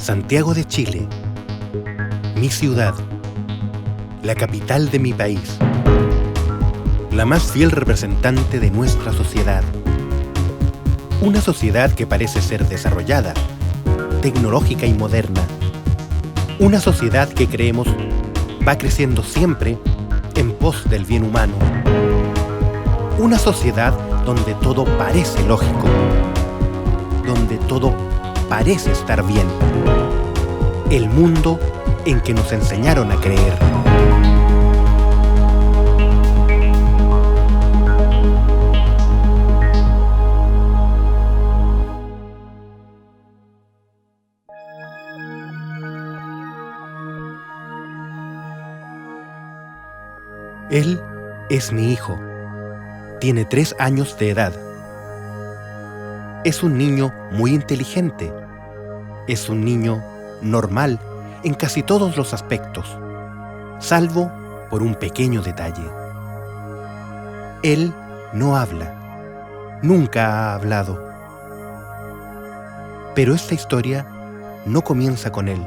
Santiago de Chile, mi ciudad, la capital de mi país, la más fiel representante de nuestra sociedad. Una sociedad que parece ser desarrollada, tecnológica y moderna. Una sociedad que creemos va creciendo siempre en pos del bien humano. Una sociedad donde todo parece lógico, donde todo parece estar bien. El mundo en que nos enseñaron a creer. Él es mi hijo. Tiene 3 años de edad. Es un niño muy inteligente. Es un niño normal en casi todos los aspectos, salvo por un pequeño detalle. Él no habla. Nunca ha hablado. Pero esta historia no comienza con él.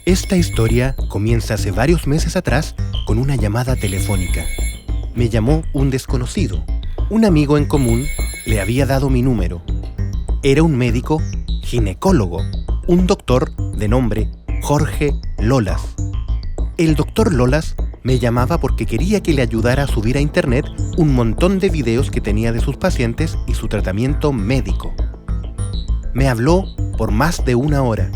Esta historia comienza hace varios meses atrás con una llamada telefónica. Me llamó un desconocido. Un amigo en común le había dado mi número. Era un médico ginecólogo, un doctor de nombre Jorge Lolas. El doctor Lolas me llamaba porque quería que le ayudara a subir a internet un montón de videos que tenía de sus pacientes y su tratamiento médico. Me habló por más de 1 hora.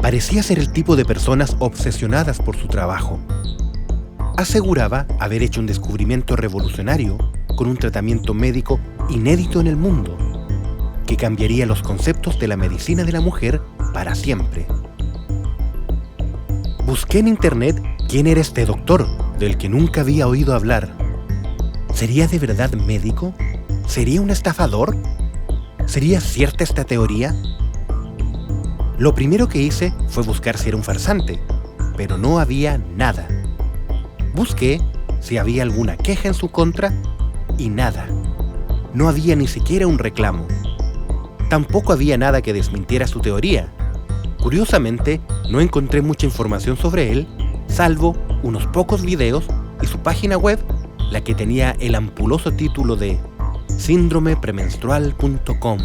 Parecía ser el tipo de personas obsesionadas por su trabajo. Aseguraba haber hecho un descubrimiento revolucionario con un tratamiento médico inédito en el mundo, que cambiaría los conceptos de la medicina de la mujer para siempre. Busqué en internet quién era este doctor del que nunca había oído hablar. ¿Sería de verdad médico? ¿Sería un estafador? ¿Sería cierta esta teoría? Lo primero que hice fue buscar si era un farsante, pero no había nada. Busqué si había alguna queja en su contra y nada. No había ni siquiera un reclamo. Tampoco había nada que desmintiera su teoría. Curiosamente, no encontré mucha información sobre él, salvo unos pocos videos y su página web, la que tenía el ampuloso título de síndromepremenstrual.com.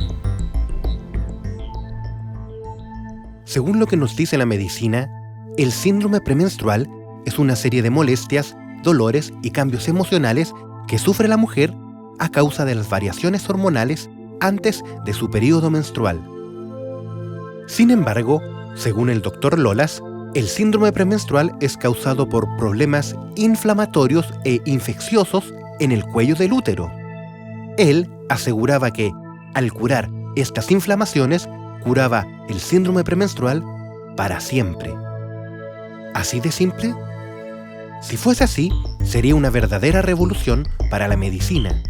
Según lo que nos dice la medicina, el síndrome premenstrual es una serie de molestias, dolores y cambios emocionales que sufre la mujer a causa de las variaciones hormonales antes de su periodo menstrual. Sin embargo, según el Dr. Lolas, el síndrome premenstrual es causado por problemas inflamatorios e infecciosos en el cuello del útero. Él aseguraba que, al curar estas inflamaciones, curaba el síndrome premenstrual para siempre. ¿Así de simple? Si fuese así, sería una verdadera revolución para la medicina.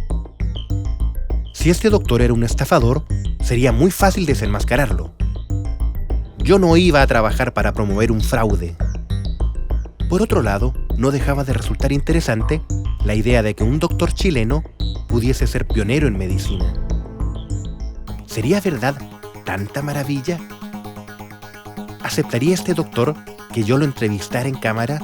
Si este doctor era un estafador, sería muy fácil desenmascararlo. Yo no iba a trabajar para promover un fraude. Por otro lado, no dejaba de resultar interesante la idea de que un doctor chileno pudiese ser pionero en medicina. ¿Sería verdad tanta maravilla? ¿Aceptaría este doctor que yo lo entrevistara en cámara?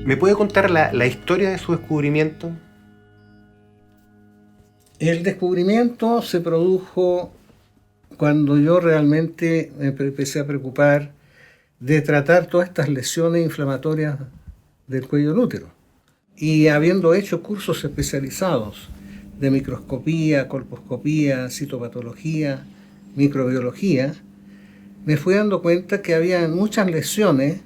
¿Me puede contar la historia de su descubrimiento? El descubrimiento se produjo cuando yo realmente me empecé a preocupar de tratar todas estas lesiones inflamatorias del cuello del útero. Y habiendo hecho cursos especializados de microscopía, colposcopía, citopatología, microbiología, me fui dando cuenta que había muchas lesiones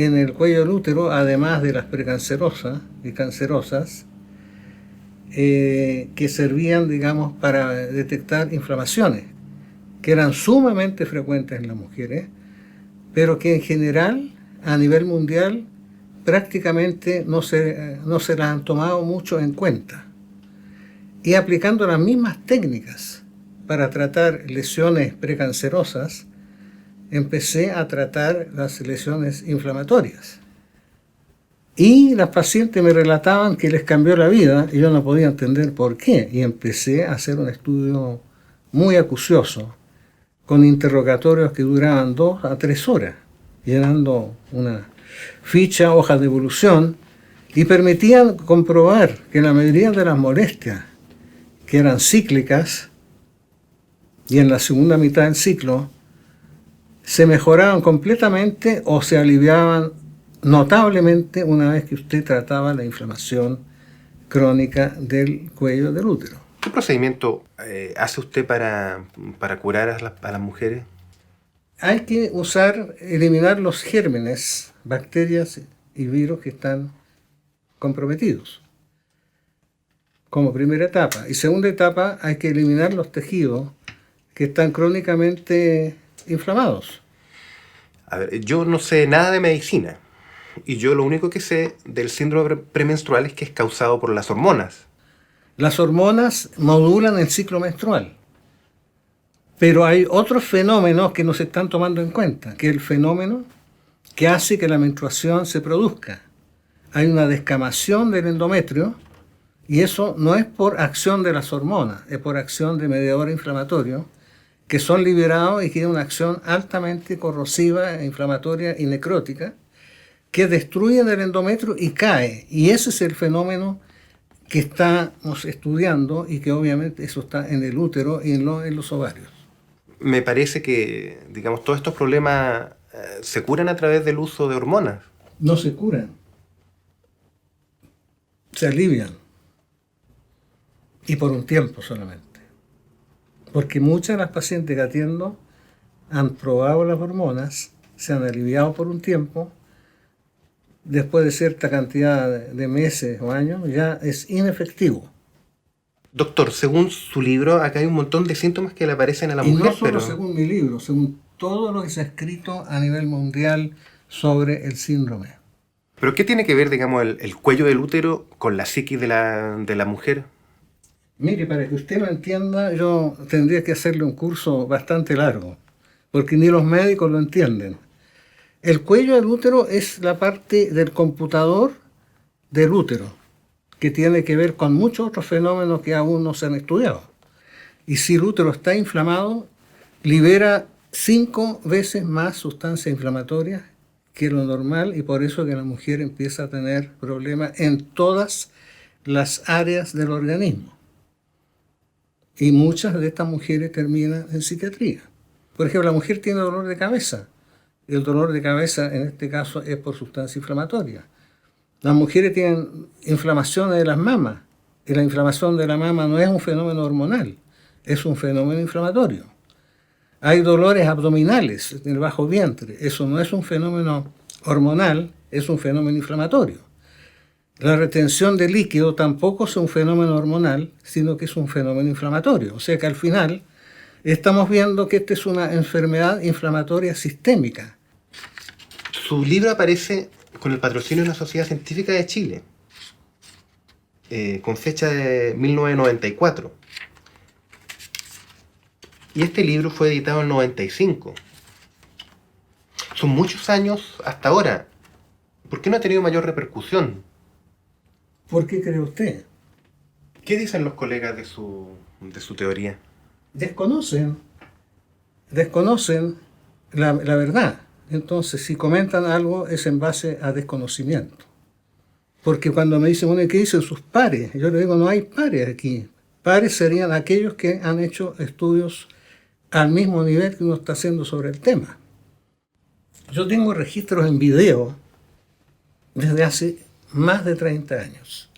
en el cuello del útero, además de las precancerosas y cancerosas, que servían, digamos, para detectar inflamaciones, que eran sumamente frecuentes en las mujeres, pero que en general, a nivel mundial, prácticamente no se las han tomado mucho en cuenta. Y aplicando las mismas técnicas para tratar lesiones precancerosas, empecé a tratar las lesiones inflamatorias. Y las pacientes me relataban que les cambió la vida y yo no podía entender por qué. Y empecé a hacer un estudio muy acucioso, con interrogatorios que duraban 2 a 3 horas, llenando una ficha, hojas de evolución, y permitían comprobar que la mayoría de las molestias, que eran cíclicas, y en la segunda mitad del ciclo, se mejoraban completamente o se aliviaban notablemente una vez que usted trataba la inflamación crónica del cuello del útero. ¿Qué procedimiento hace usted para curar a las mujeres? Hay que eliminar los gérmenes, bacterias y virus que están comprometidos, como primera etapa. Y segunda etapa, hay que eliminar los tejidos que están crónicamente inflamados. A ver, yo no sé nada de medicina. Y yo lo único que sé del síndrome premenstrual es que es causado por las hormonas. Las hormonas modulan el ciclo menstrual. Pero hay otros fenómenos que no se están tomando en cuenta, que es el fenómeno que hace que la menstruación se produzca. Hay una descamación del endometrio y eso no es por acción de las hormonas, es por acción de mediadores inflamatorios que son liberados y que tienen una acción altamente corrosiva, inflamatoria y necrótica, que destruyen el endometrio y cae. Y ese es el fenómeno que estamos estudiando y que obviamente eso está en el útero y en los ovarios. Me parece que, digamos, todos estos problemas se curan a través del uso de hormonas. No se curan, se alivian. Y por un tiempo solamente. Porque muchas de las pacientes que atiendo han probado las hormonas, se han aliviado por un tiempo, después de cierta cantidad de meses o años, ya es inefectivo. Doctor, según su libro, acá hay un montón de síntomas que le aparecen a la mujer. Y no solo según mi libro, según todo lo que se ha escrito a nivel mundial sobre el síndrome. ¿Pero qué tiene que ver, digamos, el cuello del útero con la psiquis de la mujer? Mire, para que usted lo entienda, yo tendría que hacerle un curso bastante largo, porque ni los médicos lo entienden. El cuello del útero es la parte del computador del útero, que tiene que ver con muchos otros fenómenos que aún no se han estudiado. Y si el útero está inflamado, libera 5 veces más sustancias inflamatorias que lo normal, y por eso que la mujer empieza a tener problemas en todas las áreas del organismo. Y muchas de estas mujeres terminan en psiquiatría. Por ejemplo, la mujer tiene dolor de cabeza. El dolor de cabeza, en este caso, es por sustancia inflamatoria. Las mujeres tienen inflamaciones de las mamas. Y la inflamación de la mama no es un fenómeno hormonal, es un fenómeno inflamatorio. Hay dolores abdominales en el bajo vientre. Eso no es un fenómeno hormonal, es un fenómeno inflamatorio. La retención de líquido tampoco es un fenómeno hormonal, sino que es un fenómeno inflamatorio. O sea que al final estamos viendo que esta es una enfermedad inflamatoria sistémica. Su libro aparece con el patrocinio de la Sociedad Científica de Chile, con fecha de 1994. Y este libro fue editado en el 95. Son muchos años hasta ahora. ¿Por qué no ha tenido mayor repercusión? ¿Por qué cree usted? ¿Qué dicen los colegas de su teoría? Desconocen la verdad. Entonces, si comentan algo, es en base a desconocimiento. Porque cuando me dicen, bueno, ¿qué dicen sus pares? Yo le digo, no hay pares aquí. Pares serían aquellos que han hecho estudios al mismo nivel que uno está haciendo sobre el tema. Yo tengo registros en video desde hace más de 30 años.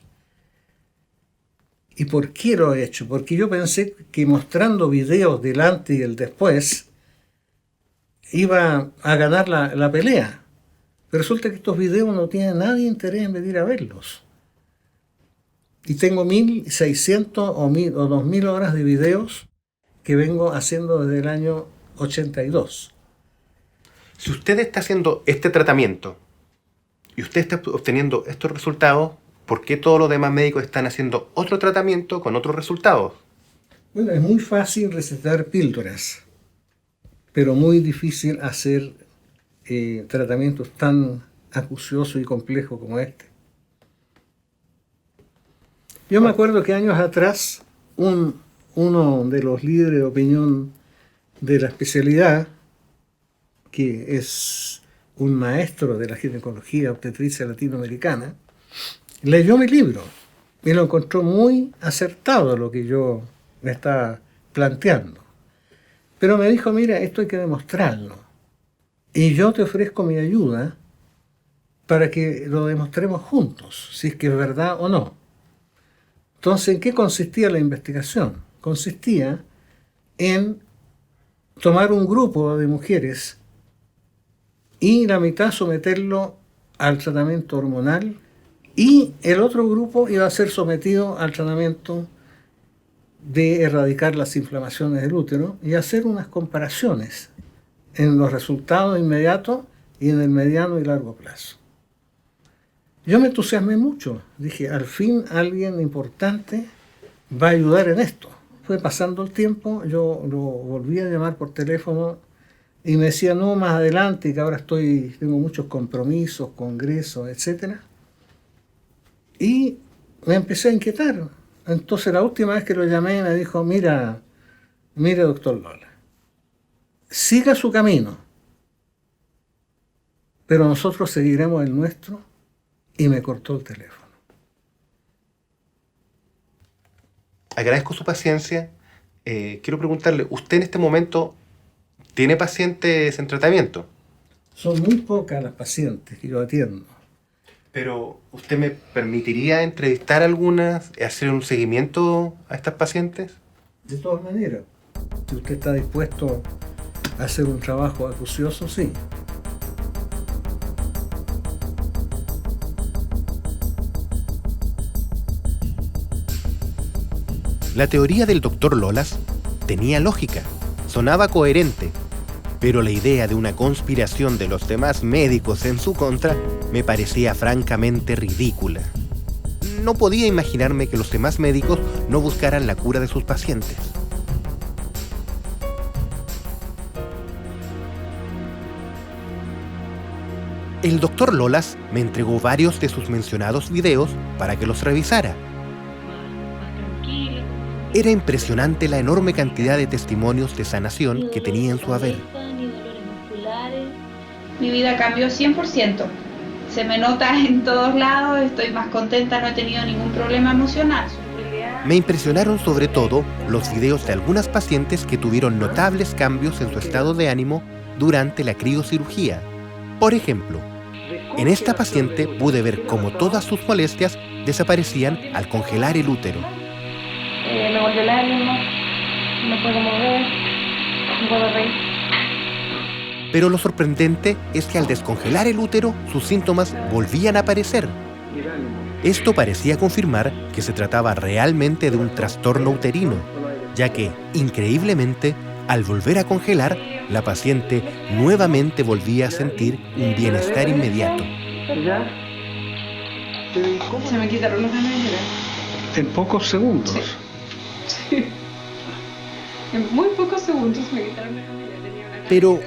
¿Y por qué lo he hecho? Porque yo pensé que mostrando videos del antes y el después iba a ganar la pelea. Pero resulta que estos videos no tienen nadie interés en venir a verlos. Y tengo 1.600 o 2.000 horas de videos que vengo haciendo desde el año 82. Si usted está haciendo este tratamiento y usted está obteniendo estos resultados, ¿por qué todos los demás médicos están haciendo otro tratamiento con otros resultados? Bueno, es muy fácil recetar píldoras, pero muy difícil hacer tratamientos tan acuciosos y complejos como este. Yo me acuerdo que años atrás uno de los líderes de opinión de la especialidad, que es un maestro de la ginecología obstetricia latinoamericana, leyó mi libro y lo encontró muy acertado lo que yo me estaba planteando. Pero me dijo, mira, esto hay que demostrarlo. Y yo te ofrezco mi ayuda para que lo demostremos juntos, si es que es verdad o no. Entonces, ¿en qué consistía la investigación? Consistía en tomar un grupo de mujeres y la mitad someterlo al tratamiento hormonal y el otro grupo iba a ser sometido al tratamiento de erradicar las inflamaciones del útero y hacer unas comparaciones en los resultados inmediatos y en el mediano y largo plazo. Yo me entusiasmé mucho, dije, al fin alguien importante va a ayudar en esto. Fue pasando el tiempo, yo lo volví a llamar por teléfono y me decía, no, más adelante, que ahora tengo muchos compromisos, congresos, etc. Y me empecé a inquietar. Entonces la última vez que lo llamé me dijo, mire doctor Lola, siga su camino, pero nosotros seguiremos el nuestro, y me cortó el teléfono. Agradezco su paciencia. Quiero preguntarle, ¿usted en este momento tiene pacientes en tratamiento? Son muy pocas las pacientes que yo atiendo. Pero, ¿usted me permitiría entrevistar a algunas, hacer un seguimiento a estas pacientes? De todas maneras, si usted está dispuesto a hacer un trabajo acucioso, sí. La teoría del Dr. Lolas tenía lógica, sonaba coherente, pero la idea de una conspiración de los demás médicos en su contra me parecía francamente ridícula. No podía imaginarme que los demás médicos no buscaran la cura de sus pacientes. El Dr. Lolas me entregó varios de sus mencionados videos para que los revisara. Era impresionante la enorme cantidad de testimonios de sanación que tenía en su haber. Mi vida cambió 100%. Se me nota en todos lados, estoy más contenta, no he tenido ningún problema emocional. Me impresionaron sobre todo los videos de algunas pacientes que tuvieron notables cambios en su estado de ánimo durante la criocirugía. Por ejemplo, en esta paciente pude ver cómo todas sus molestias desaparecían al congelar el útero. Me volvió el ánimo, me puedo mover, me puedo reír. Pero lo sorprendente es que al descongelar el útero, sus síntomas volvían a aparecer. Esto parecía confirmar que se trataba realmente de un trastorno uterino, ya que, increíblemente, al volver a congelar, la paciente nuevamente volvía a sentir un bienestar inmediato. Se me quitaron los ganas de llorar. En pocos segundos. Sí. En muy pocos segundos me quitaron la ganas. Pero,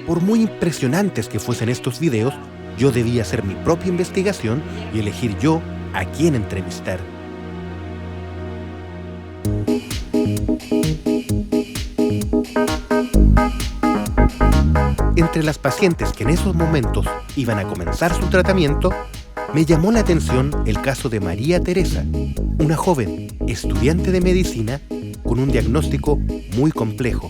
por muy impresionantes que fuesen estos videos, yo debía hacer mi propia investigación y elegir yo a quién entrevistar. Entre las pacientes que en esos momentos iban a comenzar su tratamiento, me llamó la atención el caso de María Teresa, una joven estudiante de medicina con un diagnóstico muy complejo.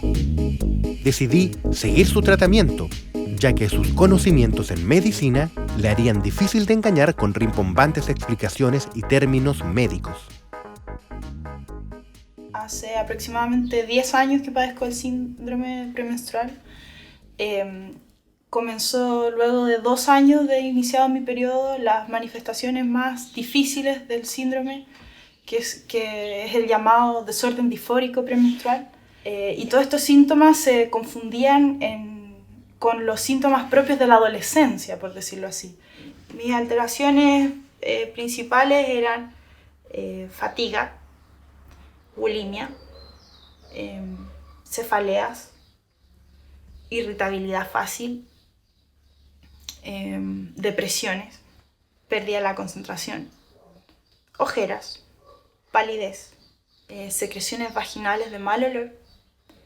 Decidí seguir su tratamiento, ya que sus conocimientos en medicina le harían difícil de engañar con rimbombantes explicaciones y términos médicos. Hace aproximadamente 10 años que padezco el síndrome premenstrual. comenzó luego de 2 años de iniciado mi periodo las manifestaciones más difíciles del síndrome, que es el llamado desorden disfórico premenstrual. Y todos estos síntomas se confundían con los síntomas propios de la adolescencia, por decirlo así. Mis alteraciones principales eran fatiga, bulimia, cefaleas, irritabilidad fácil, depresiones, pérdida de la concentración, ojeras, palidez, secreciones vaginales de mal olor,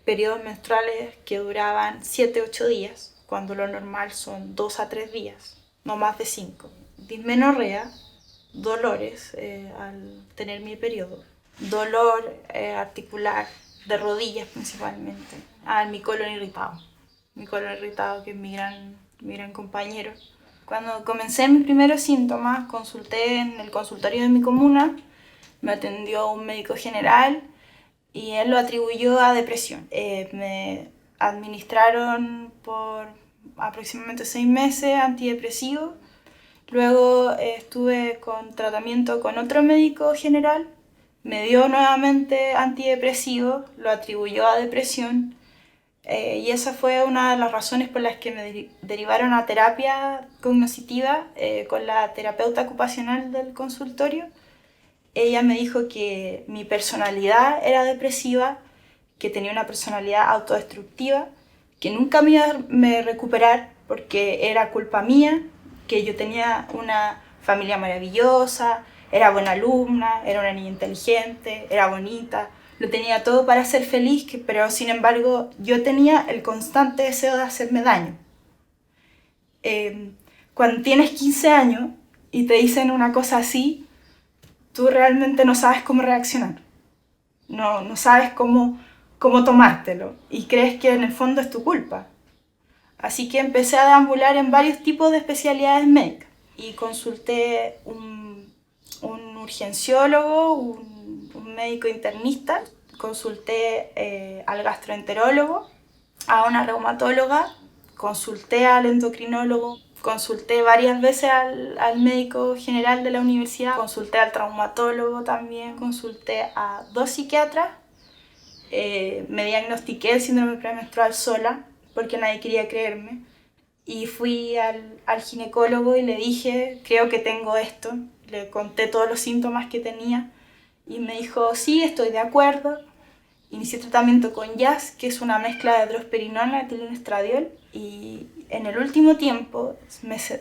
periodos menstruales que duraban 7-8 días, cuando lo normal son 2 a 3 días, no más de 5, dismenorrea, dolores al tener mi periodo, dolor articular, de rodillas principalmente, mi colon irritado que es mi gran compañero. Cuando comencé mis primeros síntomas, consulté en el consultorio de mi comuna, me atendió un médico general y él lo atribuyó a depresión. Me administraron por aproximadamente 6 meses antidepresivos. Luego estuve con tratamiento con otro médico general, me dio nuevamente antidepresivos, lo atribuyó a depresión. Y esa fue una de las razones por las que me derivaron a terapia cognitiva con la terapeuta ocupacional del consultorio. Ella me dijo que mi personalidad era depresiva, que tenía una personalidad autodestructiva, que nunca me iba a recuperar porque era culpa mía, que yo tenía una familia maravillosa, era buena alumna, era una niña inteligente, era bonita, lo tenía todo para ser feliz, pero sin embargo yo tenía el constante deseo de hacerme daño. Cuando tienes 15 años y te dicen una cosa así, tú realmente no sabes cómo reaccionar, no sabes cómo tomártelo y crees que en el fondo es tu culpa. Así que empecé a deambular en varios tipos de especialidades médicas y consulté un urgenciólogo, un médico internista, consulté al gastroenterólogo, a una reumatóloga, consulté al endocrinólogo, consulté varias veces al médico general de la universidad, consulté al traumatólogo también, consulté a 2 psiquiatras, me diagnostiqué el síndrome premenstrual sola porque nadie quería creerme y fui al ginecólogo y le dije, creo que tengo esto, le conté todos los síntomas que tenía y me dijo, sí, estoy de acuerdo. Inicié tratamiento con Jazz, que es una mezcla de drosperinona y etilenestradiol, y en el último tiempo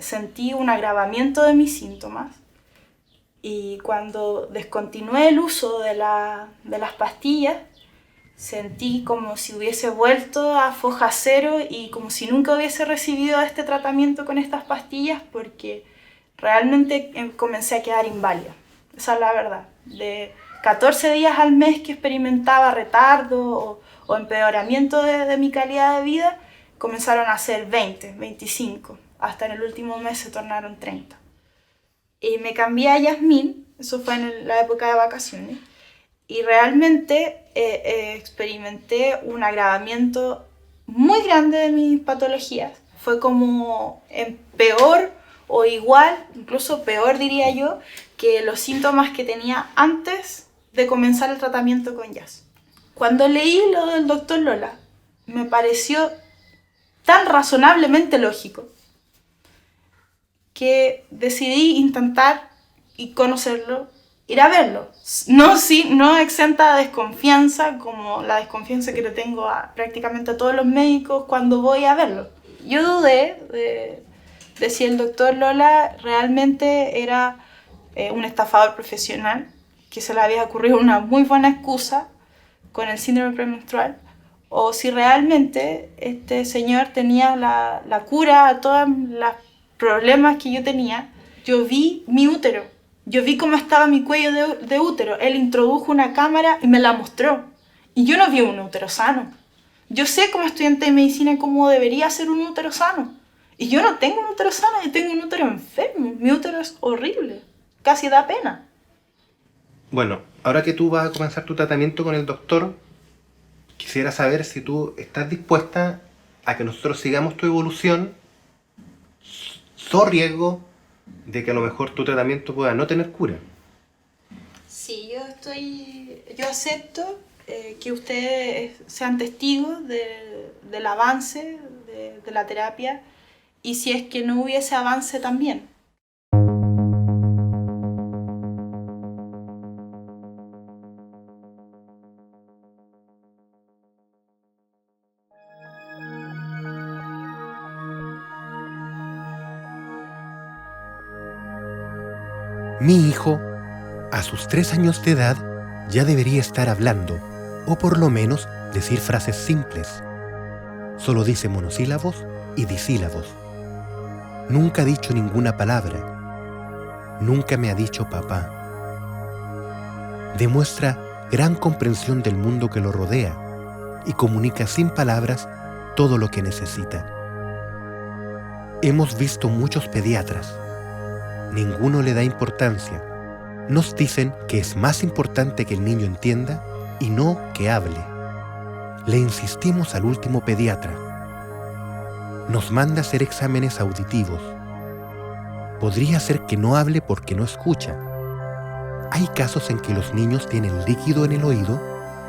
sentí un agravamiento de mis síntomas y cuando descontinué el uso de las pastillas sentí como si hubiese vuelto a foja cero y como si nunca hubiese recibido este tratamiento con estas pastillas porque realmente comencé a quedar inválida. Esa es la verdad. De 14 días al mes que experimentaba retardo o empeoramiento de mi calidad de vida, comenzaron a ser 20, 25, hasta en el último mes se tornaron 30. Y me cambié a Yasmín, eso fue en la época de vacaciones, y realmente experimenté un agravamiento muy grande de mis patologías. Fue como peor o igual, incluso peor diría yo, que los síntomas que tenía antes de comenzar el tratamiento con Jazz. Cuando leí lo del doctor Lola, me pareció tan razonablemente lógico que decidí intentar y conocerlo, ir a verlo. No exenta de desconfianza, como la desconfianza que le tengo a prácticamente a todos los médicos cuando voy a verlo. Yo dudé de si el doctor Lola realmente era un estafador profesional, que se le había ocurrido una muy buena excusa con el síndrome premenstrual, o si realmente este señor tenía la cura a todos los problemas que yo tenía. Yo vi mi útero, yo vi cómo estaba mi cuello de útero, él introdujo una cámara y me la mostró, y yo no vi un útero sano. Yo sé como estudiante de medicina cómo debería ser un útero sano, y yo no tengo un útero sano, yo tengo un útero enfermo, mi útero es horrible, casi da pena. Bueno, ahora que tú vas a comenzar tu tratamiento con el doctor, quisiera saber si tú estás dispuesta a que nosotros sigamos tu evolución riesgo de que a lo mejor tu tratamiento pueda no tener cura. Sí, yo acepto que ustedes sean testigos del avance de la terapia, y si es que no hubiese avance también. Mi hijo, a sus 3 años de edad, ya debería estar hablando, o por lo menos decir frases simples. Solo dice monosílabos y disílabos. Nunca ha dicho ninguna palabra. Nunca me ha dicho papá. Demuestra gran comprensión del mundo que lo rodea y comunica sin palabras todo lo que necesita. Hemos visto muchos pediatras. Ninguno le da importancia. Nos dicen que es más importante que el niño entienda y no que hable. Le insistimos al último pediatra. Nos manda a hacer exámenes auditivos. Podría ser que no hable porque no escucha. Hay casos en que los niños tienen líquido en el oído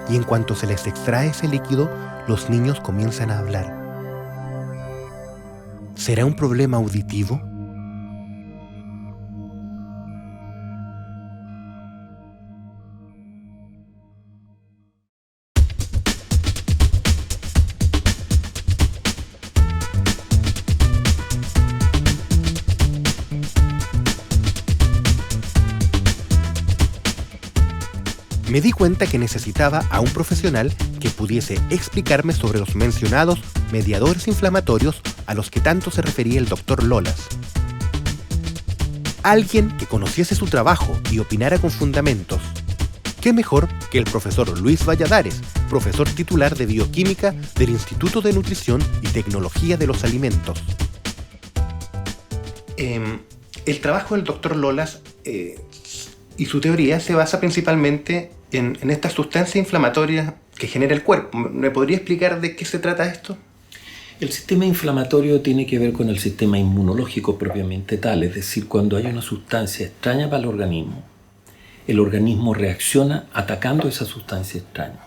y en cuanto se les extrae ese líquido, los niños comienzan a hablar. ¿Será un problema auditivo? Me di cuenta que necesitaba a un profesional que pudiese explicarme sobre los mencionados mediadores inflamatorios a los que tanto se refería el Dr. Lolas. Alguien que conociese su trabajo y opinara con fundamentos. ¿Qué mejor que el profesor Luis Valladares, profesor titular de Bioquímica del Instituto de Nutrición y Tecnología de los Alimentos? El trabajo del Dr. Lolas y su teoría se basa principalmente en estas sustancias inflamatorias que genera el cuerpo. ¿Me podría explicar de qué se trata esto? El sistema inflamatorio tiene que ver con el sistema inmunológico propiamente tal, es decir, cuando hay una sustancia extraña para el organismo reacciona atacando esa sustancia extraña.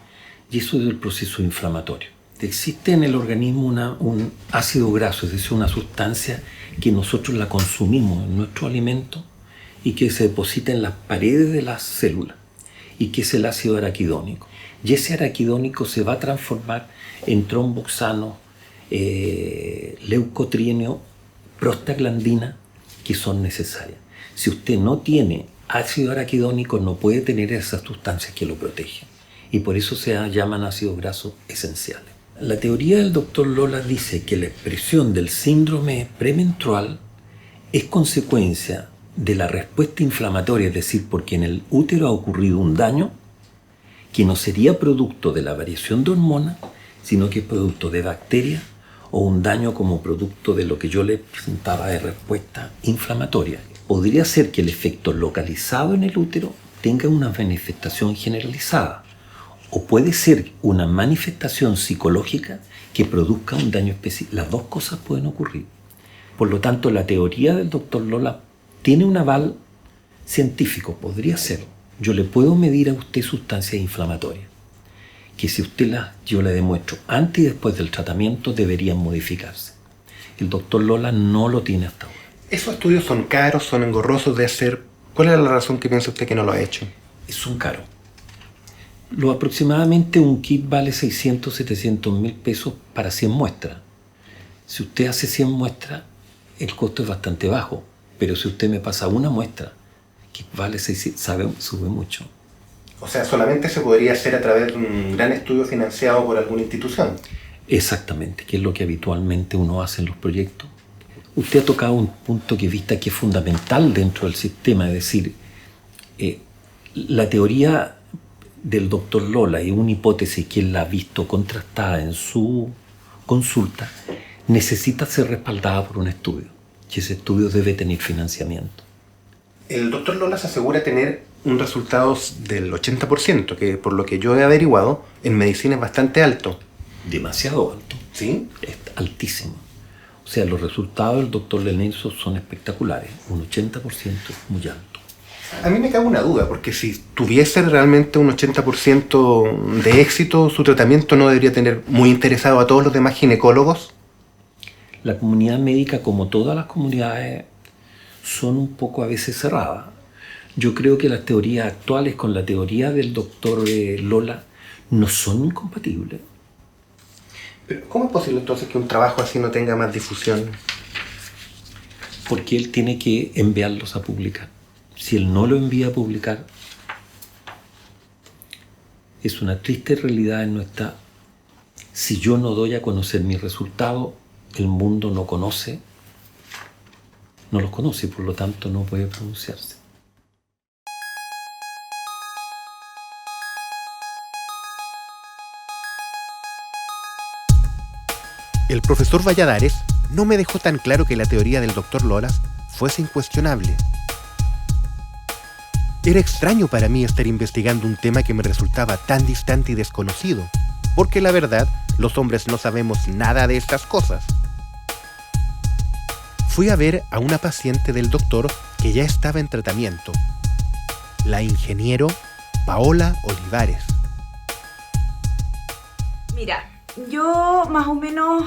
Y eso es el proceso inflamatorio. Existe en el organismo un ácido graso, es decir, una sustancia que nosotros la consumimos en nuestro alimento y que se deposita en las paredes de las células, y que es el ácido araquidónico. Y ese araquidónico se va a transformar en tromboxano, leucotrienio, prostaglandina, que son necesarias. Si usted no tiene ácido araquidónico, no puede tener esas sustancias que lo protegen. Y por eso se llaman ácidos grasos esenciales. La teoría del Dr. Lolas dice que la expresión del síndrome premenstrual es consecuencia de la respuesta inflamatoria, es decir, porque en el útero ha ocurrido un daño que no sería producto de la variación de hormonas, sino que es producto de bacterias o un daño como producto de lo que yo le presentaba de respuesta inflamatoria. Podría ser que el efecto localizado en el útero tenga una manifestación generalizada, o puede ser una manifestación psicológica que produzca un daño específico. Las dos cosas pueden ocurrir. Por lo tanto, la teoría del Dr. Lolas tiene un aval científico, podría ser. Yo le puedo medir a usted sustancias inflamatorias, que si yo le demuestro antes y después del tratamiento deberían modificarse. El Dr. Lolas no lo tiene hasta ahora. ¿Esos estudios son caros, son engorrosos de hacer? ¿Cuál es la razón que piensa usted que no lo ha hecho? Son caros. Aproximadamente un kit vale 600, 700 mil pesos para 100 muestras. Si usted hace 100 muestras, el costo es bastante bajo. Pero si usted me pasa una muestra, que vale 600, sube mucho. O sea, solamente se podría hacer a través de un gran estudio financiado por alguna institución. Exactamente, que es lo que habitualmente uno hace en los proyectos. Usted ha tocado un punto que es fundamental dentro del sistema, es decir, la teoría del Dr. Lolas y una hipótesis que él la ha visto contrastada en su consulta, necesita ser respaldada por un estudio. Y ese estudio debe tener financiamiento. El Dr. Lolas asegura tener un resultado del 80%, que por lo que yo he averiguado, en medicina es bastante alto. Demasiado alto. ¿Sí? Es altísimo. O sea, los resultados del doctor Lenenzo son espectaculares, un 80% muy alto. A mí me cabe una duda, porque si tuviese realmente un 80% de éxito, su tratamiento no debería tener muy interesado a todos los demás ginecólogos. La comunidad médica, como todas las comunidades, son un poco a veces cerradas. Yo creo que las teorías actuales con la teoría del doctor Lola no son incompatibles. Pero ¿cómo es posible entonces que un trabajo así no tenga más difusión? Porque él tiene que enviarlos a publicar. Si él no lo envía a publicar, es una triste realidad en nuestra. Si yo no doy a conocer mis resultados, el mundo no los conoce y por lo tanto no puede pronunciarse. El profesor Valladares no me dejó tan claro que la teoría del Dr. Lolas fuese incuestionable. Era extraño para mí estar investigando un tema que me resultaba tan distante y desconocido, porque la verdad, los hombres no sabemos nada de estas cosas. Fui a ver a una paciente del doctor que ya estaba en tratamiento, la ingeniero Paola Olivares. Mira, yo más o menos,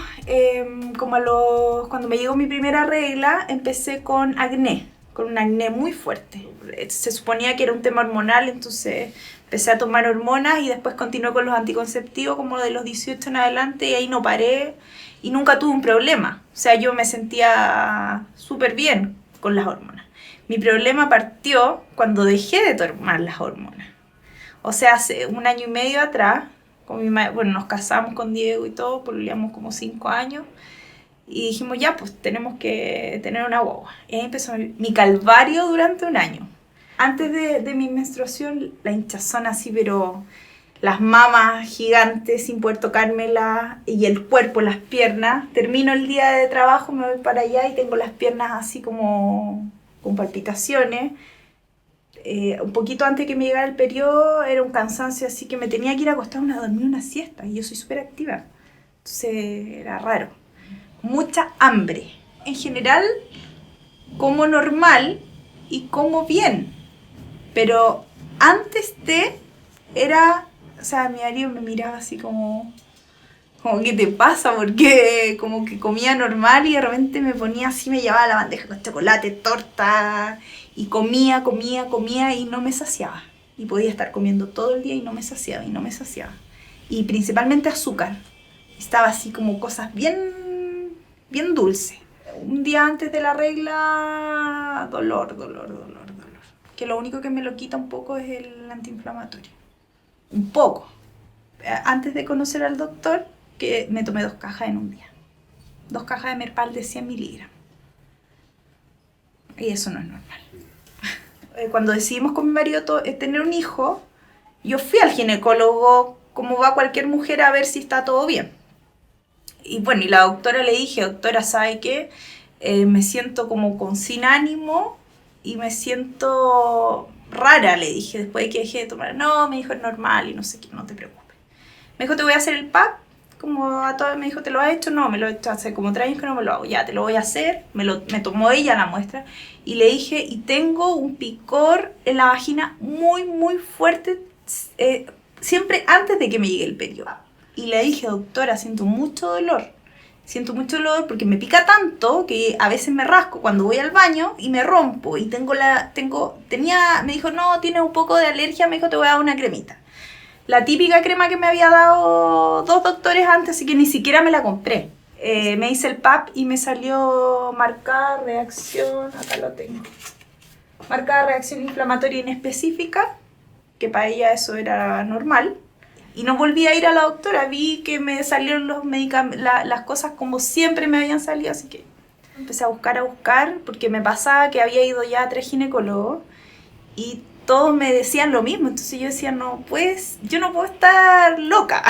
cuando me llegó mi primera regla, empecé con un acné muy fuerte. Se suponía que era un tema hormonal, entonces empecé a tomar hormonas y después continué con los anticonceptivos como de los 18 en adelante y ahí no paré y nunca tuve un problema. O sea, yo me sentía súper bien con las hormonas. Mi problema partió cuando dejé de tomar las hormonas. O sea, hace 1 año y medio atrás, nos casamos con Diego y todo, pololeamos como 5 años. Y dijimos, ya, pues tenemos que tener una guagua. Y ahí empezó mi calvario durante 1 año. Antes de mi menstruación, la hinchazón así, pero las mamas gigantes sin poder tocármela y el cuerpo, las piernas. Termino el día de trabajo, me voy para allá y tengo las piernas así como con palpitaciones. Un poquito antes que me llegara el periodo era un cansancio así que me tenía que ir a acostar a dormir una siesta. Y yo soy súper activa. Entonces era raro. Mucha hambre. En general, como normal y como bien. Pero antes era... O sea, mi marido me miraba así como ¿qué te pasa? Porque como que comía normal y de repente me ponía así, me llevaba la bandeja con chocolate, torta, y comía y no me saciaba. Y podía estar comiendo todo el día y no me saciaba. Y principalmente azúcar. Estaba así como cosas bien dulces. Un día antes de la regla, dolor. Que lo único que me lo quita un poco es el antiinflamatorio. Un poco. Antes de conocer al doctor, que me tomé 2 cajas en un día. 2 cajas de Merpal de 100 miligramos. Y eso no es normal. Cuando decidimos con mi marido tener un hijo, yo fui al ginecólogo, como va cualquier mujer, a ver si está todo bien. Y bueno, y la doctora le dije, doctora, ¿sabe qué? Me siento como sin ánimo y me siento rara, le dije, después de que dejé de tomar. No, me dijo, es normal y no sé qué, no te preocupes. Me dijo, te voy a hacer el PAP, como a todas, me dijo, ¿te lo has hecho? No, me lo he hecho hace como 3 años que no me lo hago. Ya, te lo voy a hacer. Me tomó ella la muestra y le dije, y tengo un picor en la vagina muy fuerte, siempre antes de que me llegue el periodo. Y le dije, doctora, siento mucho dolor porque me pica tanto que a veces me rasco cuando voy al baño y me rompo. Y me dijo, no, tienes un poco de alergia, me dijo, te voy a dar una cremita. La típica crema que me había dado 2 doctores antes, así que ni siquiera me la compré. Me hice el PAP y me salió marcada reacción, acá lo tengo. Marcada reacción inflamatoria inespecífica, que para ella eso era normal. Y no volví a ir a la doctora, vi que me salieron los las cosas como siempre me habían salido, así que empecé a buscar, porque me pasaba que había ido ya a 3 ginecólogos y todos me decían lo mismo. Entonces yo decía, no, pues yo no puedo estar loca.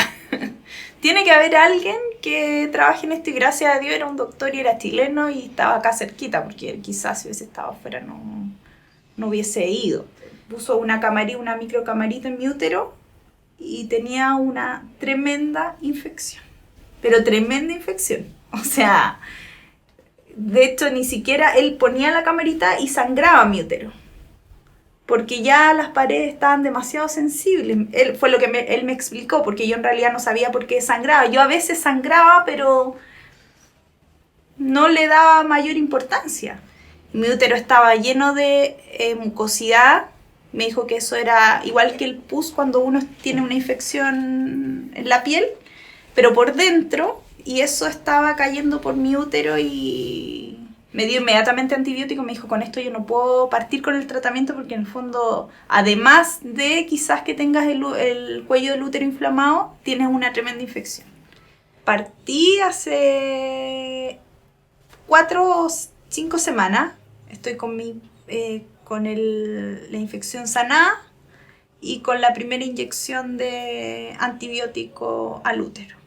Tiene que haber alguien que trabaje en esto, y gracias a Dios era un doctor y era chileno y estaba acá cerquita, porque quizás si hubiese estado afuera no hubiese ido. Puso una microcamarita en mi útero y tenía una tremenda infección. Pero tremenda infección. O sea, De hecho, ni siquiera él ponía la camarita y sangraba mi útero, porque ya las paredes estaban demasiado sensibles. Fue lo que él me explicó, porque yo en realidad no sabía por qué sangraba. Yo a veces sangraba, pero no le daba mayor importancia. Mi útero estaba lleno de mucosidad. Me dijo que eso era igual que el pus cuando uno tiene una infección en la piel, pero por dentro, y eso estaba cayendo por mi útero y me dio inmediatamente antibiótico. Me dijo, con esto yo no puedo partir con el tratamiento porque en el fondo, además de quizás que tengas el cuello del útero inflamado, tienes una tremenda infección. Partí hace 4 o 5 semanas, estoy con la infección sanada y con la primera inyección de antibiótico al útero.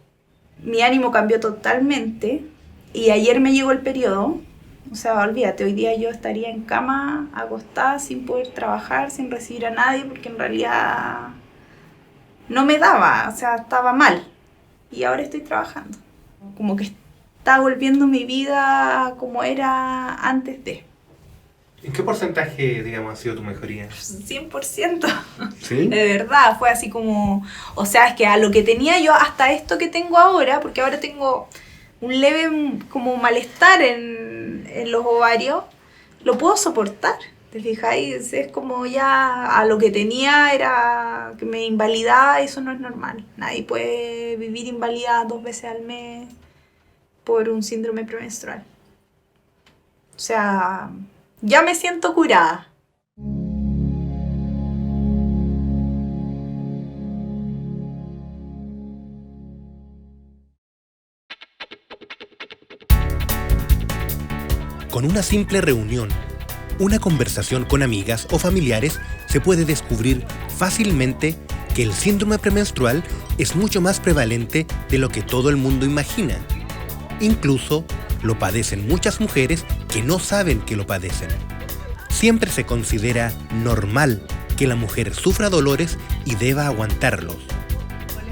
Mi ánimo cambió totalmente y ayer me llegó el periodo. O sea, olvídate, hoy día yo estaría en cama, acostada, sin poder trabajar, sin recibir a nadie, porque en realidad no me daba, o sea, estaba mal. Y ahora estoy trabajando. Como que está volviendo mi vida como era antes de. ¿En qué porcentaje, digamos, ha sido tu mejoría? 100%. ¿Sí? De verdad, fue así como... O sea, es que a lo que tenía yo hasta esto que tengo ahora, porque ahora tengo un leve como malestar en los ovarios, lo puedo soportar. ¿Te fijáis? Es como ya a lo que tenía era que me invalidaba, eso no es normal. Nadie puede vivir invalidada 2 veces al mes por un síndrome premenstrual. O sea, ya me siento curada. Con una simple reunión, una conversación con amigas o familiares, se puede descubrir fácilmente que el síndrome premenstrual es mucho más prevalente de lo que todo el mundo imagina. Incluso lo padecen muchas mujeres que no saben que lo padecen. Siempre se considera normal que la mujer sufra dolores y deba aguantarlos.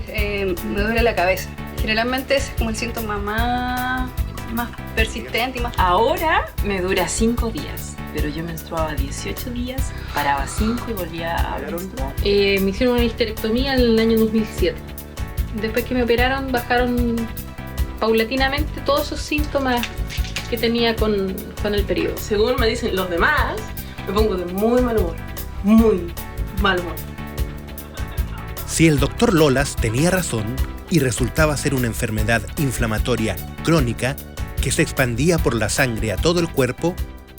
Me duele la cabeza. Generalmente ese es como el síntoma más persistente y más... Ahora me dura 5 días, pero yo menstruaba 18 días, paraba 5 y volvía a menstruar. Me hicieron una histerectomía en el año 2007. Después que me operaron, bajaron paulatinamente todos esos síntomas que tenía con el periodo. Según me dicen los demás, me pongo de muy mal humor, muy mal humor. Si el doctor Lolas tenía razón y resultaba ser una enfermedad inflamatoria crónica que se expandía por la sangre a todo el cuerpo,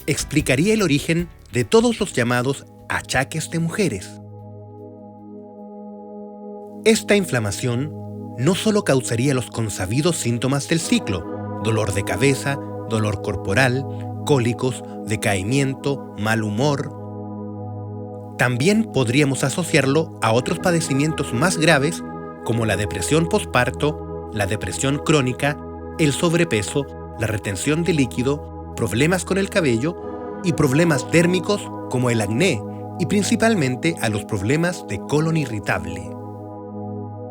explicaría el origen de todos los llamados achaques de mujeres. Esta inflamación no solo causaría los consabidos síntomas del ciclo, dolor de cabeza, dolor corporal, cólicos, decaimiento, mal humor. También podríamos asociarlo a otros padecimientos más graves como la depresión posparto, la depresión crónica, el sobrepeso, la retención de líquido, problemas con el cabello y problemas dérmicos como el acné y principalmente a los problemas de colon irritable.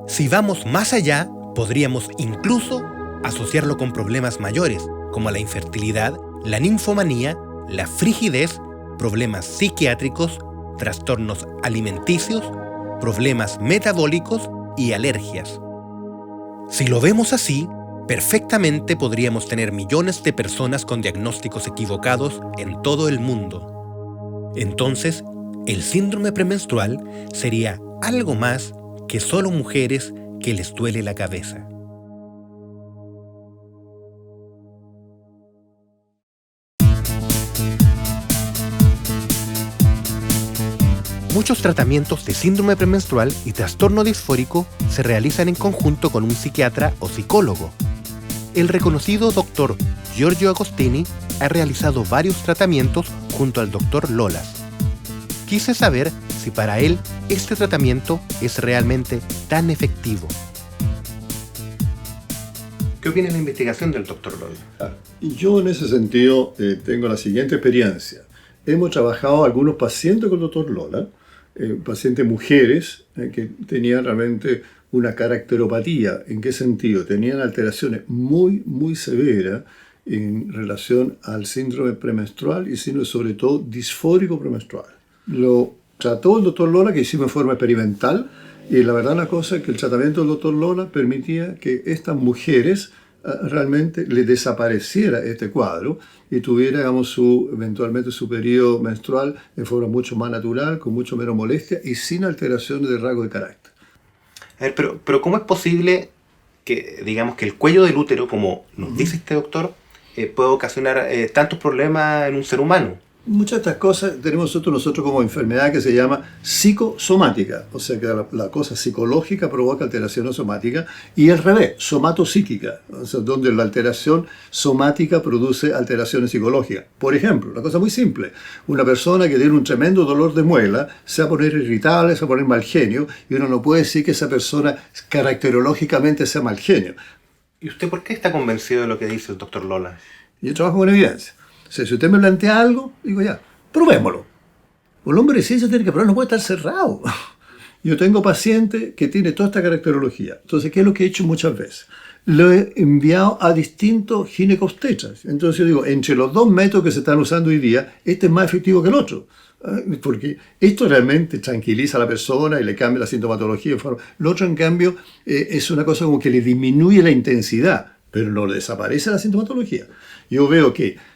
Si vamos más allá, podríamos incluso asociarlo con problemas mayores como la infertilidad, la ninfomanía, la frigidez, problemas psiquiátricos, trastornos alimenticios, problemas metabólicos y alergias. Si lo vemos así, perfectamente podríamos tener millones de personas con diagnósticos equivocados en todo el mundo. Entonces, el síndrome premenstrual sería algo más que solo mujeres que les duele la cabeza. Muchos tratamientos de síndrome premenstrual y trastorno disfórico se realizan en conjunto con un psiquiatra o psicólogo. El reconocido Dr. Giorgio Agostini ha realizado varios tratamientos junto al Dr. Lolas. Quise saber si para él este tratamiento es realmente tan efectivo. ¿Qué opina de la investigación del Dr. Lolas? Yo en ese sentido tengo la siguiente experiencia. Hemos trabajado algunos pacientes con el Dr. Lola, pacientes mujeres que tenían realmente una caracteropatía. ¿En qué sentido? Tenían alteraciones muy, muy severas en relación al síndrome premenstrual y síndrome sobre todo disfórico premenstrual. Lo trató el doctor Lola, que hicimos en forma experimental, y la verdad la cosa es que el tratamiento del doctor Lola permitía que estas mujeres realmente le desapareciera este cuadro y tuviera, digamos, eventualmente su periodo menstrual de forma mucho más natural, con mucho menos molestia y sin alteraciones de rasgo de carácter. A ver, pero ¿cómo es posible que, digamos, que el cuello del útero, como nos dice este doctor, puede ocasionar tantos problemas en un ser humano? Muchas de estas cosas tenemos nosotros como enfermedad que se llama psicosomática, o sea que la cosa psicológica provoca alteraciones somáticas, y al revés, somatopsíquica, o sea, donde la alteración somática produce alteraciones psicológicas. Por ejemplo, una cosa muy simple, una persona que tiene un tremendo dolor de muela se va a poner irritable, se va a poner mal genio, y uno no puede decir que esa persona caracterológicamente sea mal genio. ¿Y usted por qué está convencido de lo que dice el doctor Lola? Yo trabajo con evidencia. O sea, si usted me plantea algo, digo ya, probémoslo. El hombre de ciencia tiene que probar, no puede estar cerrado. Yo tengo pacientes que tienen toda esta caracterología. Entonces, ¿qué es lo que he hecho muchas veces? Lo he enviado a distintos ginecobstetras. Entonces yo digo, entre los dos métodos que se están usando hoy día, este es más efectivo que el otro. Porque esto realmente tranquiliza a la persona y le cambia la sintomatología. Lo otro, en cambio, es una cosa como que le disminuye la intensidad, pero no le desaparece la sintomatología. Yo veo que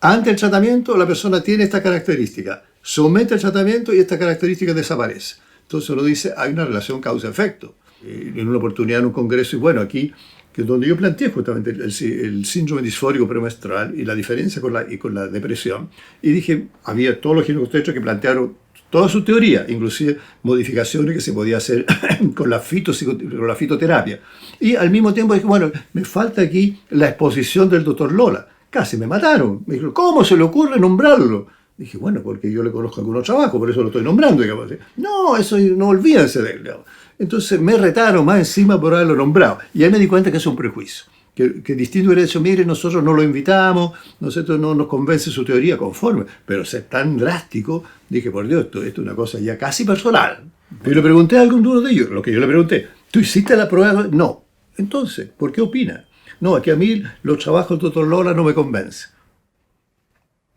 ante el tratamiento, la persona tiene esta característica, somete al tratamiento y esta característica desaparece. Entonces uno dice, hay una relación causa-efecto. En una oportunidad en un congreso, y bueno, aquí, que es donde yo planteé justamente el síndrome disfórico premenstrual y la diferencia con la depresión, y dije, había todos los ginecobstetras que plantearon toda su teoría, inclusive modificaciones que se podía hacer con la fitoterapia. Y al mismo tiempo dije, bueno, me falta aquí la exposición del doctor Lola. Casi me mataron. Me dijeron, ¿cómo se le ocurre nombrarlo? Dije, bueno, porque yo le conozco algunos trabajos, por eso lo estoy nombrando. Digamos. No, eso no olvídense de él. Digamos. Entonces me retaron más encima por haberlo nombrado. Y ahí me di cuenta que es un prejuicio. Que distinto hubiera dicho, mire, nosotros no lo invitamos, nosotros no nos convence su teoría conforme. Pero ser tan drástico, dije, por Dios, esto es una cosa ya casi personal. Pero le pregunté a alguno de ellos, lo que yo le pregunté, ¿tú hiciste la prueba? No. Entonces, ¿por qué opina? No, aquí a mí los trabajos del doctor Lola no me convencen.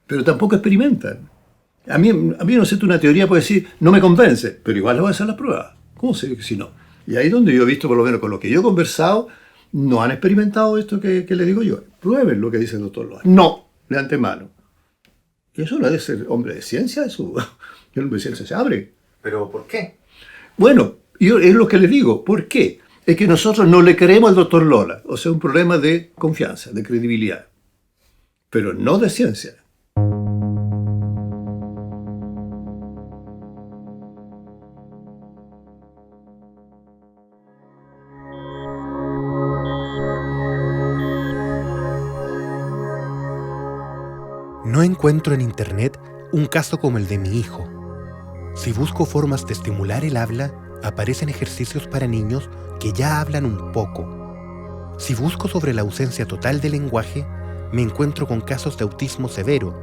Pero tampoco experimentan. A mí no sé, una teoría puede decir, no me convence, pero igual le voy a hacer la prueba. ¿Cómo sé que si no? Y ahí es donde yo he visto, por lo menos con lo que yo he conversado, no han experimentado esto que le digo yo. Prueben lo que dice el doctor Lola. No, de antemano. Y eso no es ser hombre de ciencia, eso. El hombre de ciencia se abre. ¿Pero por qué? Bueno, yo es lo que le digo. ¿Por qué? Es que nosotros no le creemos al doctor Lola. O sea, un problema de confianza, de credibilidad. Pero no de ciencia. No encuentro en internet un caso como el de mi hijo. Si busco formas de estimular el habla, aparecen ejercicios para niños que ya hablan un poco. Si busco sobre la ausencia total de lenguaje, me encuentro con casos de autismo severo,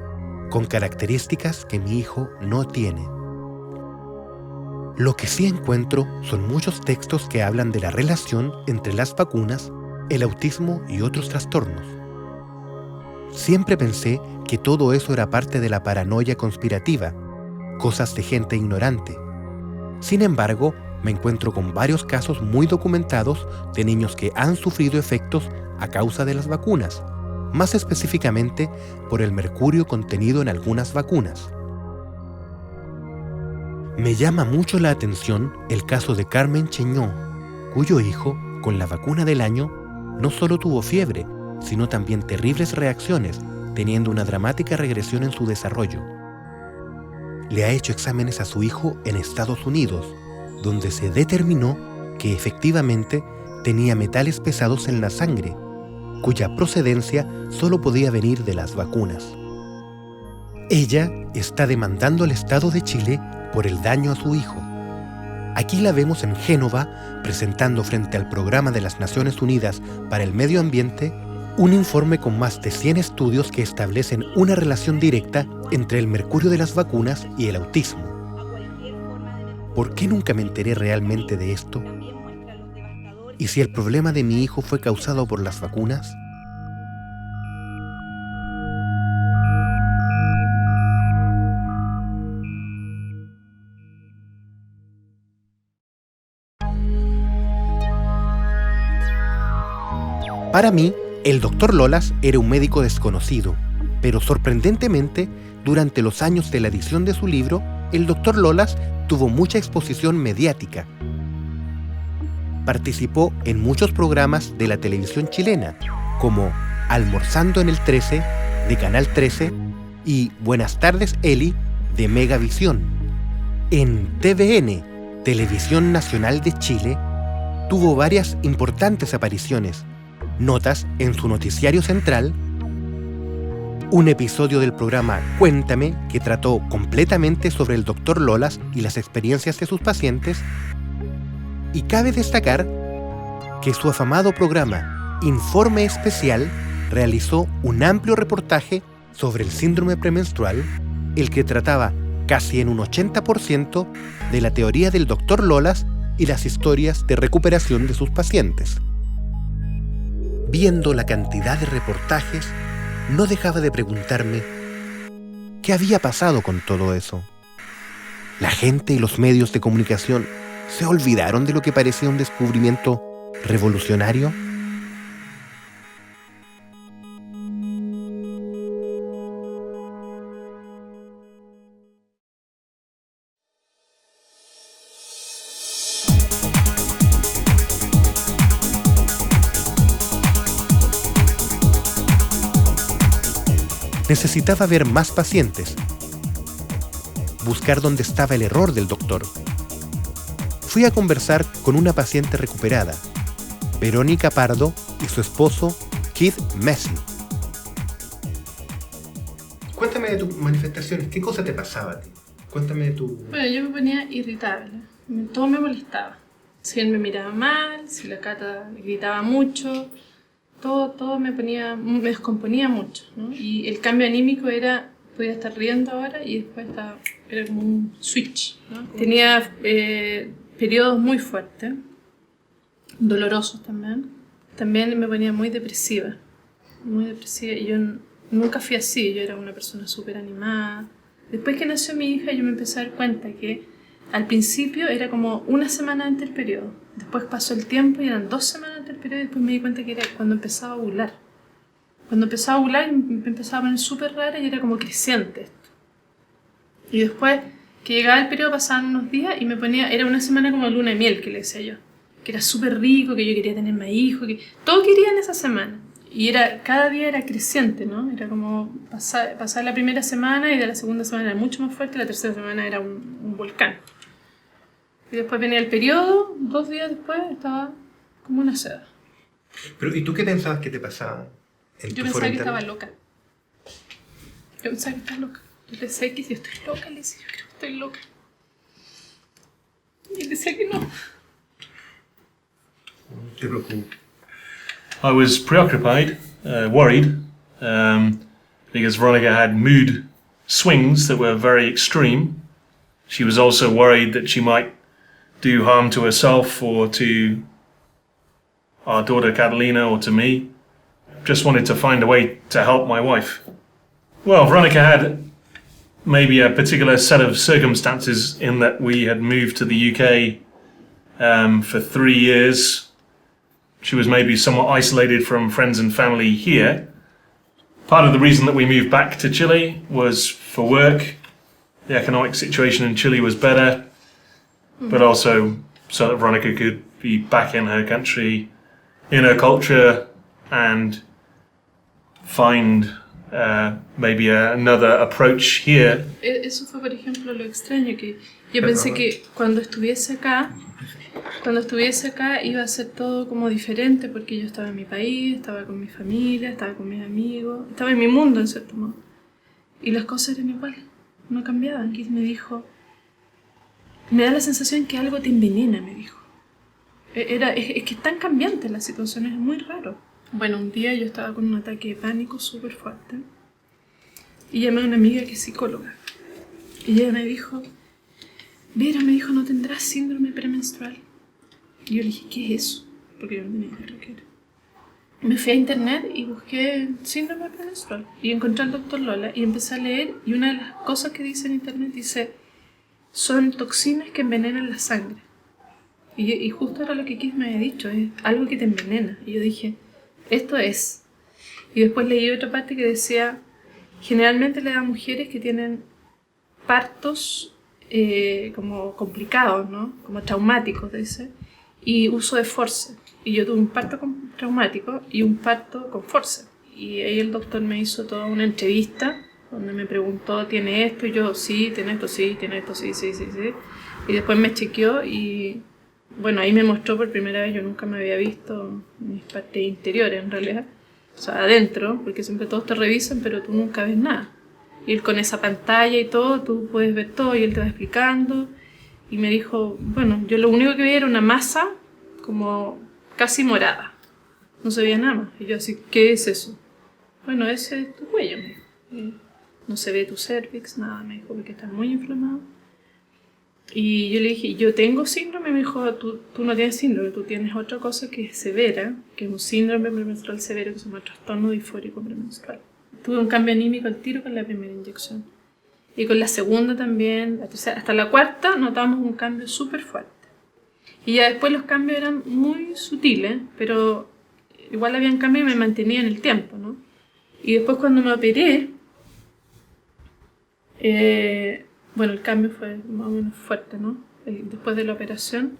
con características que mi hijo no tiene. Lo que sí encuentro son muchos textos que hablan de la relación entre las vacunas, el autismo y otros trastornos. Siempre pensé que todo eso era parte de la paranoia conspirativa, cosas de gente ignorante. Sin embargo, me encuentro con varios casos muy documentados de niños que han sufrido efectos a causa de las vacunas, más específicamente por el mercurio contenido en algunas vacunas. Me llama mucho la atención el caso de Carmen Cheñó, cuyo hijo, con la vacuna del año, no solo tuvo fiebre, sino también terribles reacciones, teniendo una dramática regresión en su desarrollo. Le ha hecho exámenes a su hijo en Estados Unidos, donde se determinó que efectivamente tenía metales pesados en la sangre, cuya procedencia solo podía venir de las vacunas. Ella está demandando al Estado de Chile por el daño a su hijo. Aquí la vemos en Génova presentando frente al Programa de las Naciones Unidas para el Medio Ambiente un informe con más de 100 estudios que establecen una relación directa entre el mercurio de las vacunas y el autismo. ¿Por qué nunca me enteré realmente de esto? ¿Y si el problema de mi hijo fue causado por las vacunas? Para mí, el Dr. Lolas era un médico desconocido, pero sorprendentemente, durante los años de la edición de su libro, el Dr. Lolas tuvo mucha exposición mediática. Participó en muchos programas de la televisión chilena, como Almorzando en el 13, de Canal 13, y Buenas tardes, Eli, de Megavisión. En TVN, Televisión Nacional de Chile, tuvo varias importantes apariciones, notas en su noticiario central, un episodio del programa Cuéntame, que trató completamente sobre el Dr. Lolas y las experiencias de sus pacientes, y cabe destacar que su afamado programa Informe Especial realizó un amplio reportaje sobre el síndrome premenstrual, el que trataba casi en un 80% de la teoría del Dr. Lolas y las historias de recuperación de sus pacientes. Viendo la cantidad de reportajes, no dejaba de preguntarme qué había pasado con todo eso. La gente y los medios de comunicación se olvidaron de lo que parecía un descubrimiento revolucionario. Necesitaba ver más pacientes, buscar dónde estaba el error del doctor. Fui a conversar con una paciente recuperada, Verónica Pardo, y su esposo, Keith Messi. Cuéntame de tus manifestaciones, ¿qué cosa te pasaba a ti? Cuéntame de tu... Bueno, yo me ponía irritable, todo me molestaba. Si él me miraba mal, si la Cata gritaba mucho, todo me descomponía mucho, ¿no? Y el cambio anímico era, podía estar riendo ahora y después era como un switch, ¿no? Tenía periodos muy fuertes, dolorosos también. También me ponía muy depresiva, y yo nunca fui así, yo era una persona súper animada. Después que nació mi hija, yo me empecé a dar cuenta que al principio era como una semana antes del periodo, después pasó el tiempo y eran 2 semanas antes del periodo, y después me di cuenta que era cuando empezaba a ovular. Cuando empezaba a ovular me empezaba a poner súper rara y era como creciente esto. Y después que llegaba el periodo pasaban unos días y me ponía, era una semana como luna de miel que le decía yo, que era súper rico, que yo quería tener más hijos, que todo quería en esa semana. Y cada día era creciente, ¿no? Era como pasar la primera semana y de la segunda semana era mucho más fuerte, la tercera semana era un volcán. Y después venía el periodo, 2 días después estaba como una seda. Pero, ¿y tú qué pensabas que te pasaba? Yo pensaba que estaba loca. Yo pensaba que estaba loca. Yo le decía que si estoy loca, le decía, yo creo que estoy loca. Y él decía que no. Te preocupes. I was preoccupied, worried, because Veronica had mood swings that were very extreme. She was also worried that she might do harm to herself or to our daughter Catalina or to me. Just wanted to find a way to help my wife. Well, Veronica had maybe a particular set of circumstances in that we had moved to the UK for 3 years. She was maybe somewhat isolated from friends and family here. Part of the reason that we moved back to Chile was for work. The economic situation in Chile was better, but also so that Veronica could be back in her country, in her culture, and find maybe another approach here. Eso fue, por ejemplo, lo extraño, que yo pensé que cuando estuviese acá iba a ser todo como diferente, porque yo estaba en mi país, estaba con mi familia, estaba con mis amigos, estaba en mi mundo en cierto modo. Y las cosas eran iguales, no cambiaban. Keith me dijo, me da la sensación que algo te envenena, me dijo. Es que es tan cambiante la situación, es muy raro. Bueno, un día yo estaba con un ataque de pánico súper fuerte y llamé a una amiga que es psicóloga. Y ella me dijo, Vera, me dijo, ¿no tendrás síndrome premenstrual? Y yo le dije, ¿qué es eso? Porque yo no tenía idea de lo que era. Me fui a internet y busqué síndrome premenstrual y encontré al Dr. Lola y empecé a leer, y una de las cosas que dice en internet dice, son toxinas que envenenan la sangre. Y justo era lo que Keith me había dicho, es algo que te envenena. Y yo dije, Esto es. Y después leí otra parte que decía, generalmente le da a mujeres que tienen partos como complicados, ¿no? Como traumáticos, dice, y uso de force. Y yo tuve un parto traumático y un parto con force. Y ahí el doctor me hizo toda una entrevista donde me preguntó, ¿tiene esto? Y yo, sí, tiene esto, sí, tiene esto, sí. Y después me chequeó y, bueno, ahí me mostró por primera vez, yo nunca me había visto mis partes interiores en realidad, o sea, adentro, porque siempre todos te revisan, pero tú nunca ves nada. Y él con esa pantalla y todo, tú puedes ver todo y él te va explicando. Y me dijo, bueno, yo lo único que veía era una masa como casi morada, no se veía nada más. Y yo así, ¿qué es eso? Bueno, ese es tu cuello, me dijo. No se ve tu cervix, nada, me dijo, porque está muy inflamado. Y yo le dije, ¿yo tengo síndrome? Me dijo, tú no tienes síndrome, tú tienes otra cosa que es severa, que es un síndrome premenstrual severo, que se llama trastorno disfórico premenstrual. Tuve un cambio anímico al tiro con la primera inyección. Y con la segunda también, la tercera, hasta la cuarta notamos un cambio súper fuerte. Y ya después los cambios eran muy sutiles, pero igual habían cambios y me mantenía en el tiempo, ¿no? Y después cuando me operé, bueno, el cambio fue más o menos fuerte, ¿no? Después de la operación,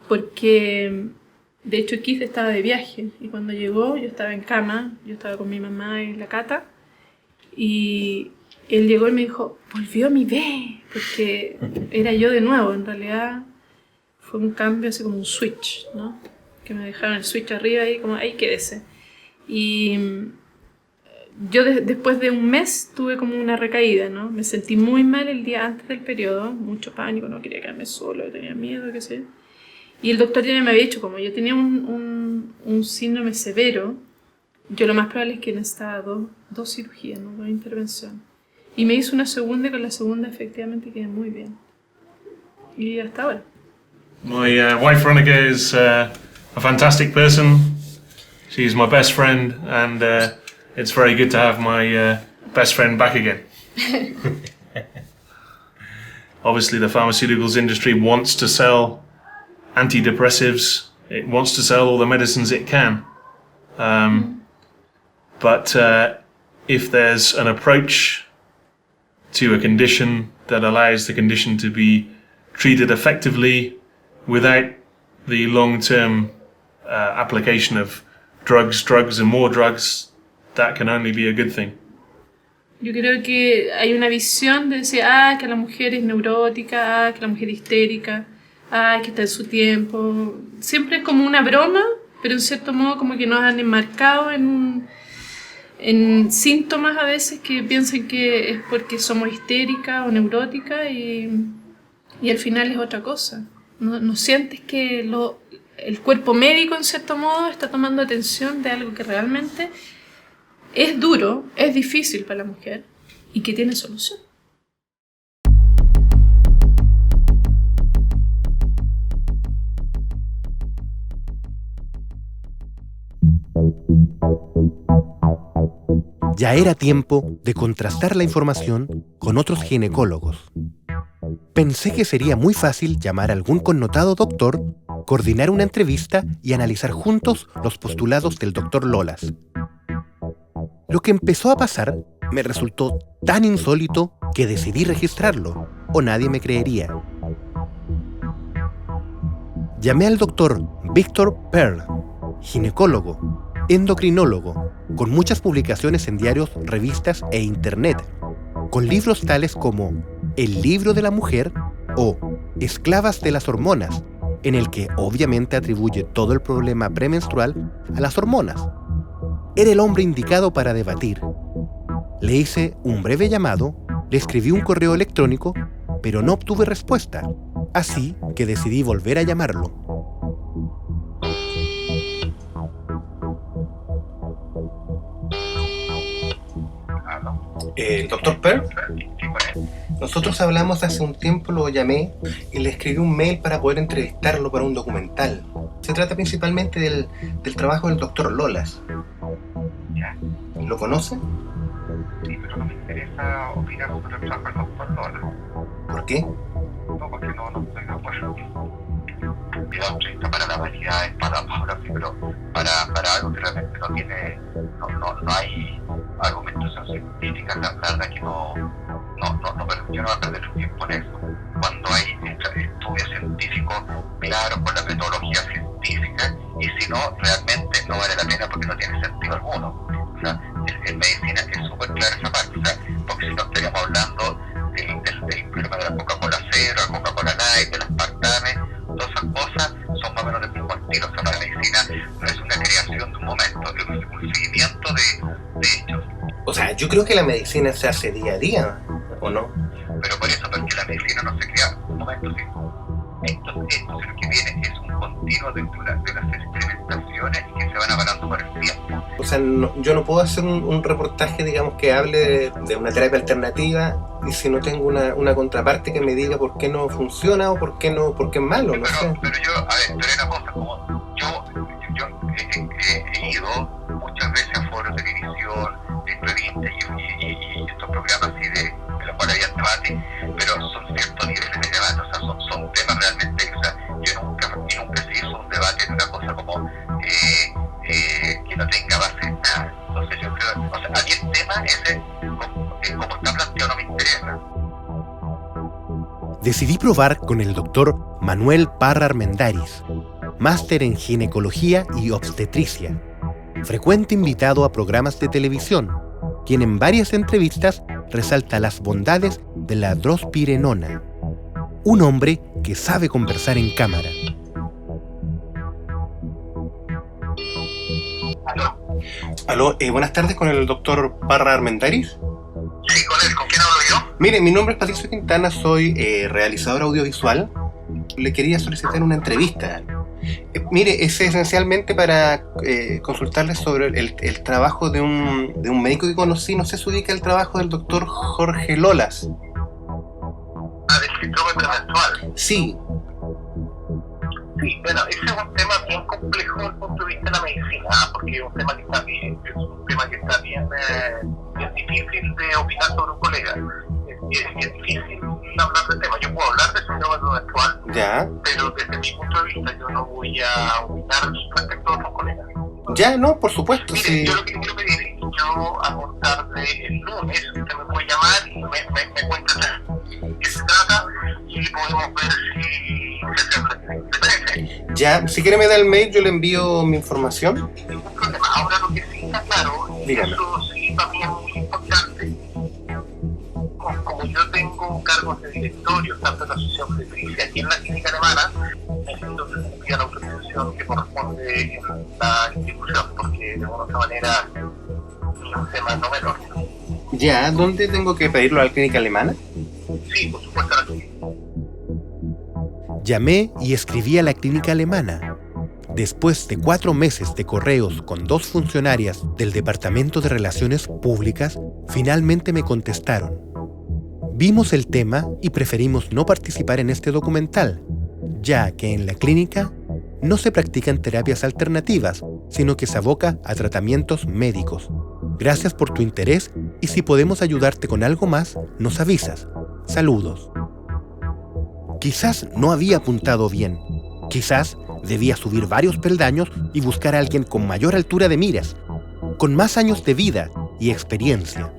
porque de hecho Keith estaba de viaje y cuando llegó yo estaba en cama, yo estaba con mi mamá y la Cata y él llegó y me dijo, volvió mi bebé, porque era yo de nuevo, en realidad fue un cambio así como un switch, ¿no? Que me dejaron el switch arriba y como ahí quédese. Y yo después de un mes tuve como una recaída, ¿no? Me sentí muy mal el día antes del periodo, mucho pánico, no quería quedarme solo, tenía miedo, qué sé. Y el doctor ya me había dicho, como yo tenía un síndrome severo, yo lo más probable es que necesitaba dos cirugías, ¿no? 2 intervenciones. Y me hizo una segunda y con la segunda efectivamente quedé muy bien. Y hasta ahora. My wife Veronica is a fantastic person. She's my best friend and it's very good to have my best friend back again. Obviously the pharmaceuticals industry wants to sell antidepressives. It wants to sell all the medicines it can. But if there's an approach to a condition that allows the condition to be treated effectively without the long-term application of drugs and more drugs, that can only be a good thing. Yo creo que hay una visión de decir, que la mujer es neurótica, que la mujer es histérica, que está en su tiempo. Siempre es como una broma, pero en cierto modo como que nos han enmarcado en síntomas a veces que piensan que es porque somos histéricas o neuróticas y al final es otra cosa. No sientes que el cuerpo médico en cierto modo está tomando atención de algo que realmente es duro, es difícil para la mujer y que tiene solución. Ya era tiempo de contrastar la información con otros ginecólogos. Pensé que sería muy fácil llamar a algún connotado doctor, coordinar una entrevista y analizar juntos los postulados del doctor Lolas. Lo que empezó a pasar me resultó tan insólito que decidí registrarlo, o nadie me creería. Llamé al doctor Victor Pearl, ginecólogo, endocrinólogo, con muchas publicaciones en diarios, revistas e internet, con libros tales como El libro de la mujer o Esclavas de las hormonas, en el que obviamente atribuye todo el problema premenstrual a las hormonas. Era el hombre indicado para debatir. Le hice un breve llamado, le escribí un correo electrónico, pero no obtuve respuesta, así que decidí volver a llamarlo. Doctor Pearl, nosotros hablamos hace un tiempo, lo llamé y le escribí un mail para poder entrevistarlo para un documental. Se trata principalmente del trabajo del doctor Lolas. ¿Lo conoce? Sí, pero no me interesa opinar sobre el trabajo del doctor Lolas. ¿Por qué? No, porque no estoy de acuerdo. actividad altruista para la vanidad, para pero para algo que realmente no tiene, no hay argumentación científica, la verdad que yo no voy a perder el tiempo en eso. Cuando hay estudios científicos claros con la metodología científica, y si no, realmente no vale la pena porque no tiene sentido alguno. O sea, en medicina es súper clara esa parte, o sea, porque si no estaríamos hablando del problema de la Coca-Cola Cero, la Coca-Cola Light, del aspartame, todas esas cosas son más o menos del mismo estilo. O sea, la medicina no es una creación de un momento, es un seguimiento de hechos. O sea, yo creo que la medicina se hace día a día, ¿o no? Pero por eso, porque la medicina no se crea un momento, sí. Esto sino que viene es un continuo de las experimentaciones y que se van avalando por el tiempo. O sea, yo no puedo hacer un reportaje, digamos, que hable de una terapia alternativa y si no tengo una contraparte que me diga por qué no funciona o por qué es malo, no sé. Pero yo, a ver, pero hay una cosa, como yo he ido muchas veces a foros de televisión, de entrevistas y estos programas así de los cuales había debate, pero son ciertos niveles de debate, o sea, son temas realmente, o sea, yo nunca se hizo un debate de una cosa como que no tenga base en nada. Entonces yo creo, o sea, a mí el tema ese, como está planteado, no me interesa. Decidí probar con el doctor Manuel Parra Armendáriz, máster en ginecología y obstetricia, frecuente invitado a programas de televisión, quien en varias entrevistas resalta las bondades de la drospirenona, un hombre que sabe conversar en cámara. Aló, buenas tardes, con el doctor Parra Armendáriz. Sí, con él, ¿con quién hablo yo? Mire, mi nombre es Patricio Quintana, soy realizador audiovisual. Le quería solicitar una entrevista. Mire, es esencialmente para consultarle sobre el trabajo de un médico que conocí. No sé si ubica el trabajo del doctor Jorge Lolas. Ah, del síndrome premenstrual. Sí. Sí, bueno, ese es un tema bien complejo desde el punto de vista de la medicina, porque es un tema que está bien, difícil de opinar sobre un colega. Es difícil hablar del tema. Yo puedo hablar del síndrome menstrual, Ya. pero desde mi punto de vista yo no voy a opinar respecto a otros colegas. Ya, no, por supuesto, Mire, sí. yo lo que quiero pedir es que yo a contar el lunes, usted me puede llamar y me cuenta de qué se trata y podemos ver si se hace. ¿Te parece? Ya, si quiere me da el mail, yo le envío mi información. Ningún problema. Ahora lo que sí está claro, y Dígame. eso sí para mí es muy importante, como yo tengo cargos de directorio tanto en la Asociación Obstetricia aquí en la clínica alemana, necesito que se me pida la autorización que corresponde en la institución, porque de alguna otra manera es un tema no menor. Ya, ¿dónde tengo que pedirlo? ¿A la clínica alemana? Sí, por supuesto, a la clínica. Llamé y escribí a la clínica alemana. Después de 4 meses de correos con 2 funcionarias del Departamento de Relaciones Públicas, finalmente me contestaron. Vimos el tema y preferimos no participar en este documental, ya que en la clínica no se practican terapias alternativas, sino que se aboca a tratamientos médicos. Gracias por tu interés y si podemos ayudarte con algo más, nos avisas. Saludos. Quizás no había apuntado bien. Quizás debía subir varios peldaños y buscar a alguien con mayor altura de miras, con más años de vida y experiencia.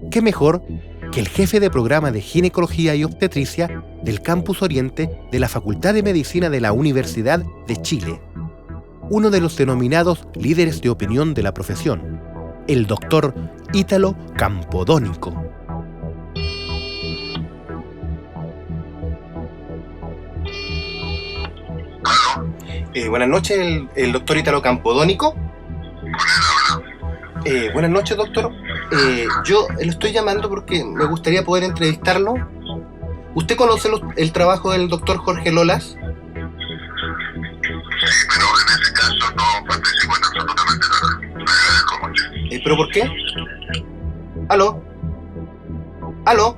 ¿Qué mejor que el jefe de programa de ginecología y obstetricia del Campus Oriente de la Facultad de Medicina de la Universidad de Chile? Uno de los denominados líderes de opinión de la profesión, el doctor Ítalo Campodónico. Buenas noches, el doctor Ítalo Campodónico. Buenas noches, doctor. Yo lo estoy llamando porque me gustaría poder entrevistarlo. ¿Usted conoce el trabajo del doctor Jorge Lolas? Sí, pero en ese caso no participo en absolutamente nada. Le agradezco mucho. ¿Pero por qué? ¿Aló? ¿Aló?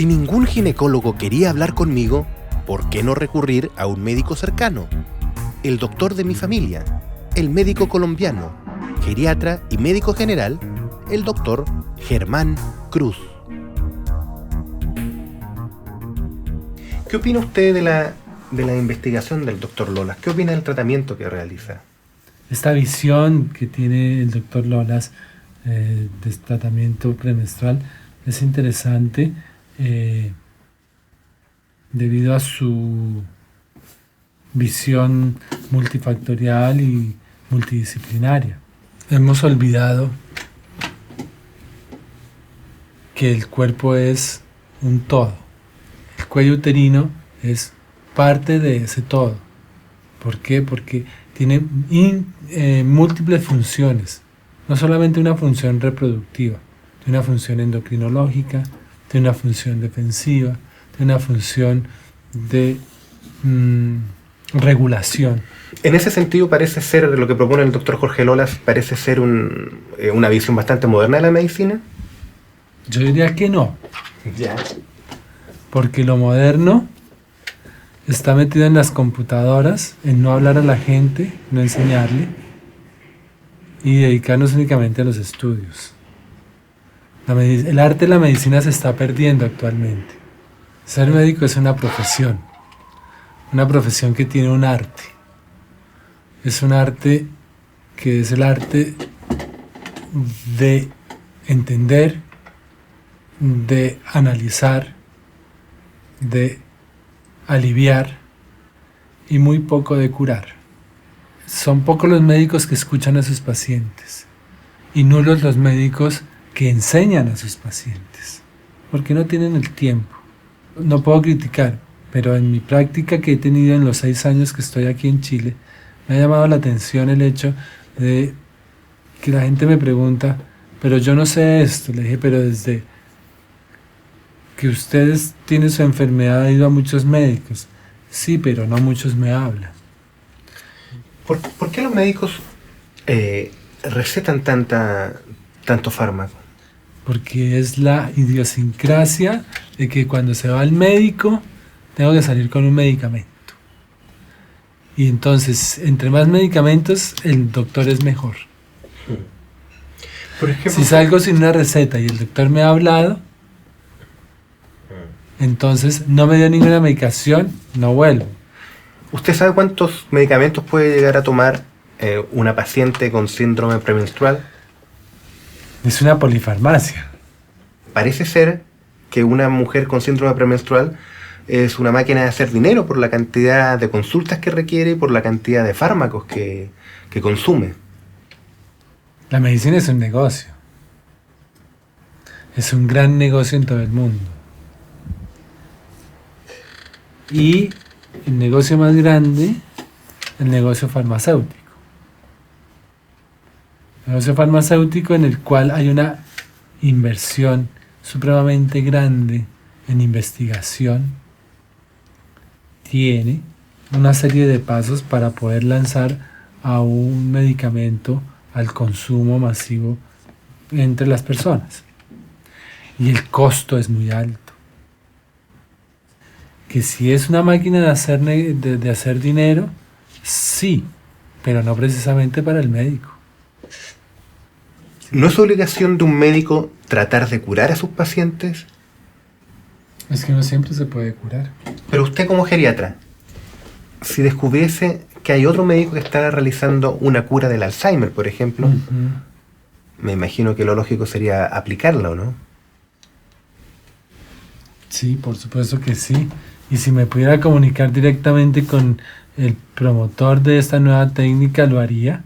Si ningún ginecólogo quería hablar conmigo, ¿por qué no recurrir a un médico cercano? El doctor de mi familia, el médico colombiano, geriatra y médico general, el doctor Germán Cruz. ¿Qué opina usted de la investigación del doctor Lolas? ¿Qué opina del tratamiento que realiza? Esta visión que tiene el doctor Lolas de tratamiento premenstrual es interesante debido a su visión multifactorial y multidisciplinaria. Hemos olvidado que el cuerpo es un todo. El cuello uterino es parte de ese todo. ¿Por qué? Porque tiene múltiples funciones. No solamente una función reproductiva, tiene una función endocrinológica, tiene una función defensiva, tiene una función de regulación. En ese sentido parece ser, lo que propone el doctor Jorge Lolas, parece ser una visión bastante moderna de la medicina. Yo diría que no. Ya. Porque lo moderno está metido en las computadoras, en no hablar a la gente, no enseñarle, y dedicarnos únicamente a los estudios. El arte de la medicina se está perdiendo actualmente. Ser médico es una profesión que tiene un arte. Es un arte que es el arte de entender, de analizar, de aliviar y muy poco de curar. Son pocos los médicos que escuchan a sus pacientes y nulos los médicos que enseñan a sus pacientes, porque no tienen el tiempo. No puedo criticar, pero en mi práctica que he tenido en los 6 años que estoy aquí en Chile, me ha llamado la atención el hecho de que la gente me pregunta, pero yo no sé esto. Le dije, pero desde que ustedes tienen su enfermedad ha ido a muchos médicos. Sí, pero no muchos me hablan. ¿Por qué los médicos recetan tanto fármaco? Porque es la idiosincrasia de que cuando se va al médico tengo que salir con un medicamento. Y entonces, entre más medicamentos, el doctor es mejor. Por ejemplo, si salgo sin una receta y el doctor me ha hablado, entonces no me dio ninguna medicación, no vuelvo. ¿Usted sabe cuántos medicamentos puede llegar a tomar una paciente con síndrome premenstrual? Es una polifarmacia. Parece ser que una mujer con síndrome premenstrual es una máquina de hacer dinero por la cantidad de consultas que requiere y por la cantidad de fármacos que consume. La medicina es un negocio. Es un gran negocio en todo el mundo. Y el negocio más grande, el negocio farmacéutico. El negocio farmacéutico en el cual hay una inversión supremamente grande en investigación, tiene una serie de pasos para poder lanzar a un medicamento al consumo masivo entre las personas. Y el costo es muy alto. Que si es una máquina de hacer dinero, sí, pero no precisamente para el médico. ¿No es obligación de un médico tratar de curar a sus pacientes? Es que no siempre se puede curar. Pero usted como geriatra, si descubriese que hay otro médico que está realizando una cura del Alzheimer, por ejemplo, me imagino que lo lógico sería aplicarla, ¿o no? Sí, por supuesto que sí. Y si me pudiera comunicar directamente con el promotor de esta nueva técnica, lo haría.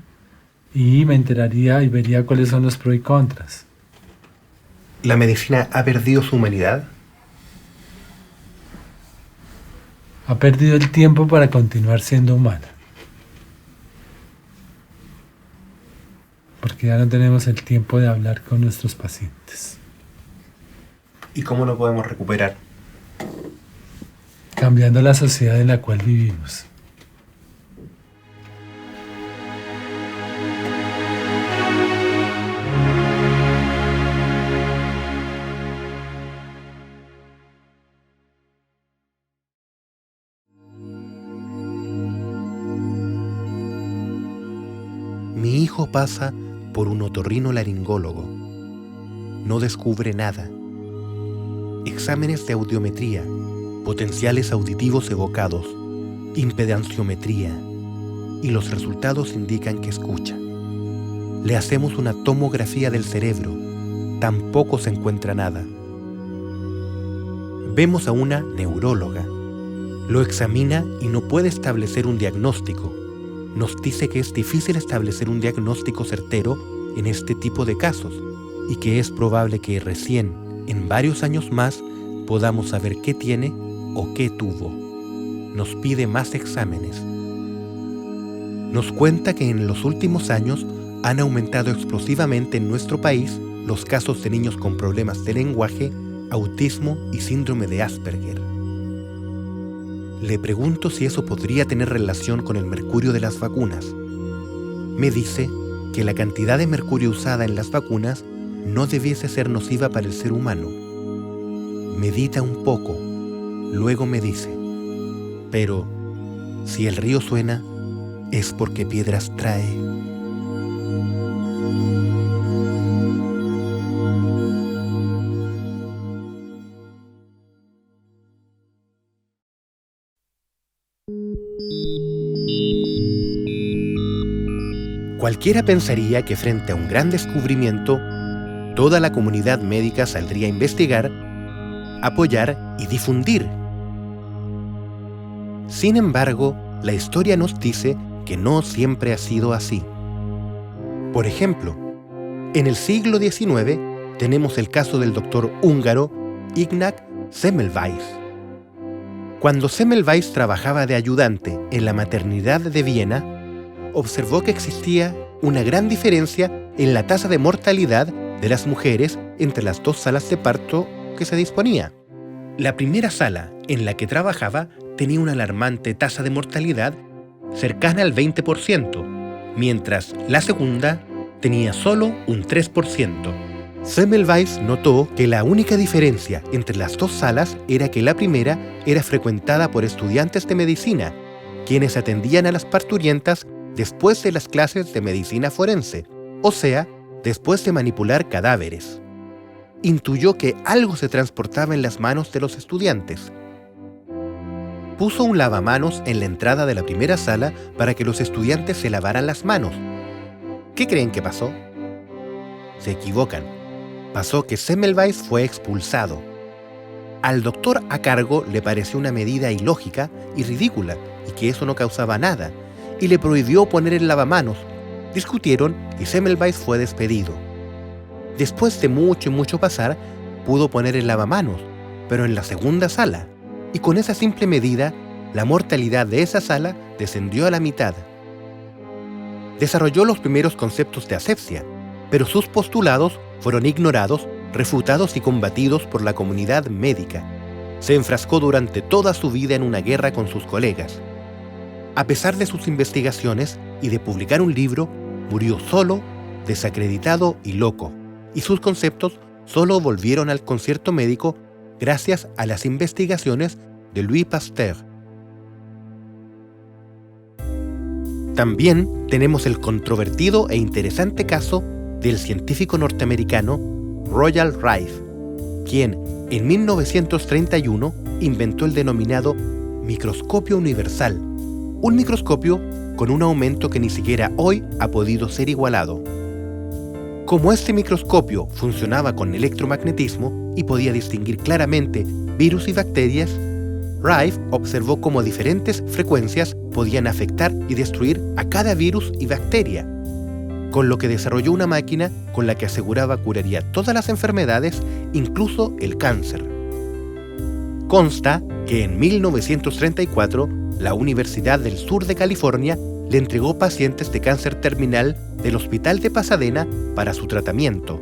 Y me enteraría y vería cuáles son los pros y contras. ¿La medicina ha perdido su humanidad? Ha perdido el tiempo para continuar siendo humana. Porque ya no tenemos el tiempo de hablar con nuestros pacientes. ¿Y cómo lo podemos recuperar? Cambiando la sociedad en la cual vivimos. Mi hijo pasa por un otorrinolaringólogo. No descubre nada. Exámenes de audiometría, potenciales auditivos evocados, impedanciometría, y los resultados indican que escucha. Le hacemos una tomografía del cerebro. Tampoco se encuentra nada. Vemos a una neuróloga. Lo examina y no puede establecer un diagnóstico. Nos dice que es difícil establecer un diagnóstico certero en este tipo de casos y que es probable que recién, en varios años más, podamos saber qué tiene o qué tuvo. Nos pide más exámenes. Nos cuenta que en los últimos años han aumentado explosivamente en nuestro país los casos de niños con problemas de lenguaje, autismo y síndrome de Asperger. Le pregunto si eso podría tener relación con el mercurio de las vacunas. Me dice que la cantidad de mercurio usada en las vacunas no debiese ser nociva para el ser humano. Medita un poco, luego me dice, pero si el río suena, es porque piedras trae. Cualquiera pensaría que frente a un gran descubrimiento, toda la comunidad médica saldría a investigar, apoyar y difundir. Sin embargo, la historia nos dice que no siempre ha sido así. Por ejemplo, en el siglo XIX tenemos el caso del doctor húngaro Ignác Semmelweis. Cuando Semmelweis trabajaba de ayudante en la maternidad de Viena, observó que existía una gran diferencia en la tasa de mortalidad de las mujeres entre las dos salas de parto que se disponía. La primera sala en la que trabajaba tenía una alarmante tasa de mortalidad cercana al 20%, mientras la segunda tenía solo un 3%. Semmelweis notó que la única diferencia entre las dos salas era que la primera era frecuentada por estudiantes de medicina, quienes atendían a las parturientas después de las clases de medicina forense, o sea, después de manipular cadáveres. Intuyó que algo se transportaba en las manos de los estudiantes. Puso un lavamanos en la entrada de la primera sala para que los estudiantes se lavaran las manos. ¿Qué creen que pasó? Se equivocan. Pasó que Semmelweis fue expulsado. Al doctor a cargo le pareció una medida ilógica y ridícula, y que eso no causaba nada, y le prohibió poner el lavamanos. Discutieron y Semmelweis fue despedido. Después de mucho pasar, pudo poner el lavamanos, pero en la segunda sala, y con esa simple medida, la mortalidad de esa sala descendió a la mitad. Desarrolló los primeros conceptos de asepsia, pero sus postulados fueron ignorados, refutados y combatidos por la comunidad médica. Se enfrascó durante toda su vida en una guerra con sus colegas. A pesar de sus investigaciones y de publicar un libro, murió solo, desacreditado y loco, y sus conceptos solo volvieron al concierto médico gracias a las investigaciones de Louis Pasteur. También tenemos el controvertido e interesante caso del científico norteamericano Royal Rife, quien en 1931 inventó el denominado microscopio universal, un microscopio con un aumento que ni siquiera hoy ha podido ser igualado. Como este microscopio funcionaba con electromagnetismo y podía distinguir claramente virus y bacterias, Rife observó cómo diferentes frecuencias podían afectar y destruir a cada virus y bacteria, con lo que desarrolló una máquina con la que aseguraba curaría todas las enfermedades, incluso el cáncer. Consta que en 1934 la Universidad del Sur de California le entregó pacientes de cáncer terminal del Hospital de Pasadena para su tratamiento.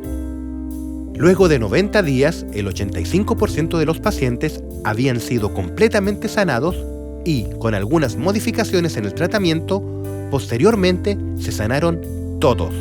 Luego de 90 días, el 85% de los pacientes habían sido completamente sanados y, con algunas modificaciones en el tratamiento, posteriormente se sanaron todos.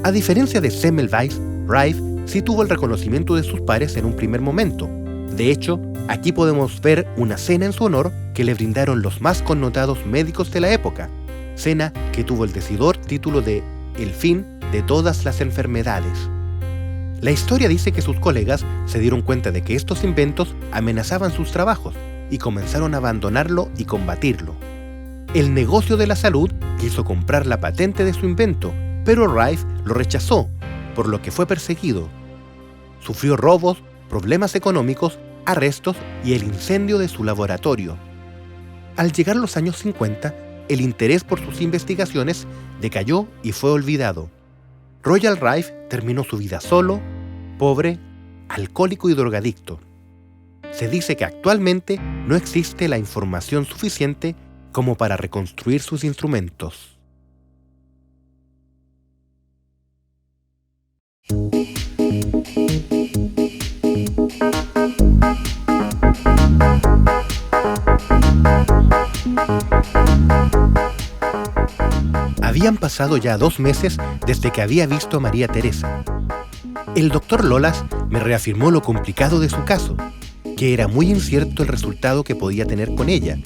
A diferencia de Semmelweis, Rife sí tuvo el reconocimiento de sus pares en un primer momento. De hecho, aquí podemos ver una cena en su honor que le brindaron los más connotados médicos de la época, cena que tuvo el decidor título de El fin de todas las enfermedades. La historia dice que sus colegas se dieron cuenta de que estos inventos amenazaban sus trabajos y comenzaron a abandonarlo y combatirlo. El negocio de la salud quiso comprar la patente de su invento, pero Rife lo rechazó, por lo que fue perseguido. Sufrió robos, problemas económicos, arrestos y el incendio de su laboratorio. Al llegar los años 50, el interés por sus investigaciones decayó y fue olvidado. Royal Rife terminó su vida solo, pobre, alcohólico y drogadicto. Se dice que actualmente no existe la información suficiente como para reconstruir sus instrumentos. Habían pasado ya 2 meses desde que había visto a María Teresa. El doctor Lolas me reafirmó lo complicado de su caso, que era muy incierto el resultado que podía tener con ella.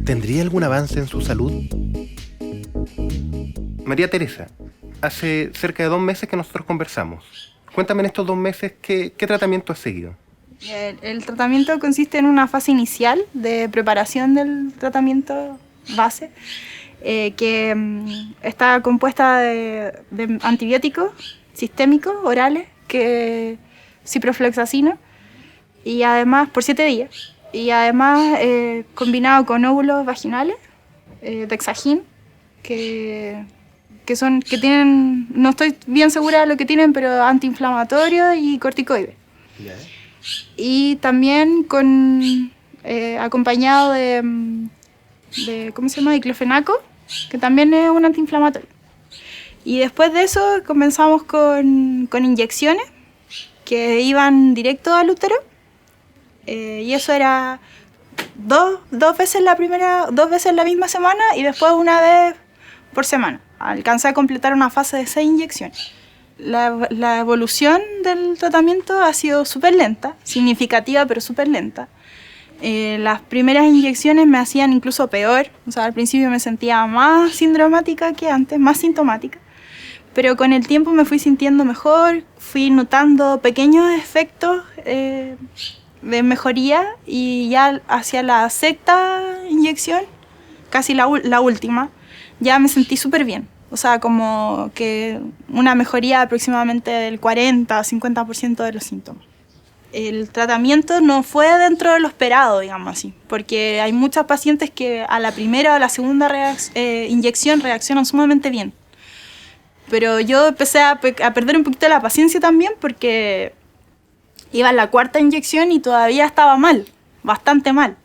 ¿Tendría algún avance en su salud? María Teresa, hace cerca de 2 meses que nosotros conversamos. Cuéntame en estos 2 meses qué tratamiento has seguido. El tratamiento consiste en una fase inicial de preparación del tratamiento base, que está compuesta de antibióticos sistémicos, orales, que ciprofloxacino, y además por 7 días. Y además combinado con óvulos vaginales, Dexagin, que tienen, no estoy bien segura de lo que tienen, pero antiinflamatorio y corticoide. Yeah. Y también acompañado de ¿cómo se llama? Diclofenaco, que también es un antiinflamatorio. Y después de eso comenzamos con inyecciones que iban directo al útero. Y eso era dos veces la misma semana y después una vez por semana. Alcancé a completar una fase de 6 inyecciones. La evolución del tratamiento ha sido súper lenta, significativa pero súper lenta. Las primeras inyecciones me hacían incluso peor, o sea, al principio me sentía más sindromática que antes, más sintomática, pero con el tiempo me fui sintiendo mejor, fui notando pequeños efectos de mejoría y ya hacia la 6ª inyección, casi la última, ya me sentí súper bien. O sea, como que una mejoría aproximadamente del 40-50% de los síntomas. El tratamiento no fue dentro de lo esperado, digamos así, porque hay muchas pacientes que a la primera o la segunda inyección reaccionan sumamente bien. Pero yo empecé a perder un poquito la paciencia también porque iba a la 4ª inyección y todavía estaba mal, bastante mal.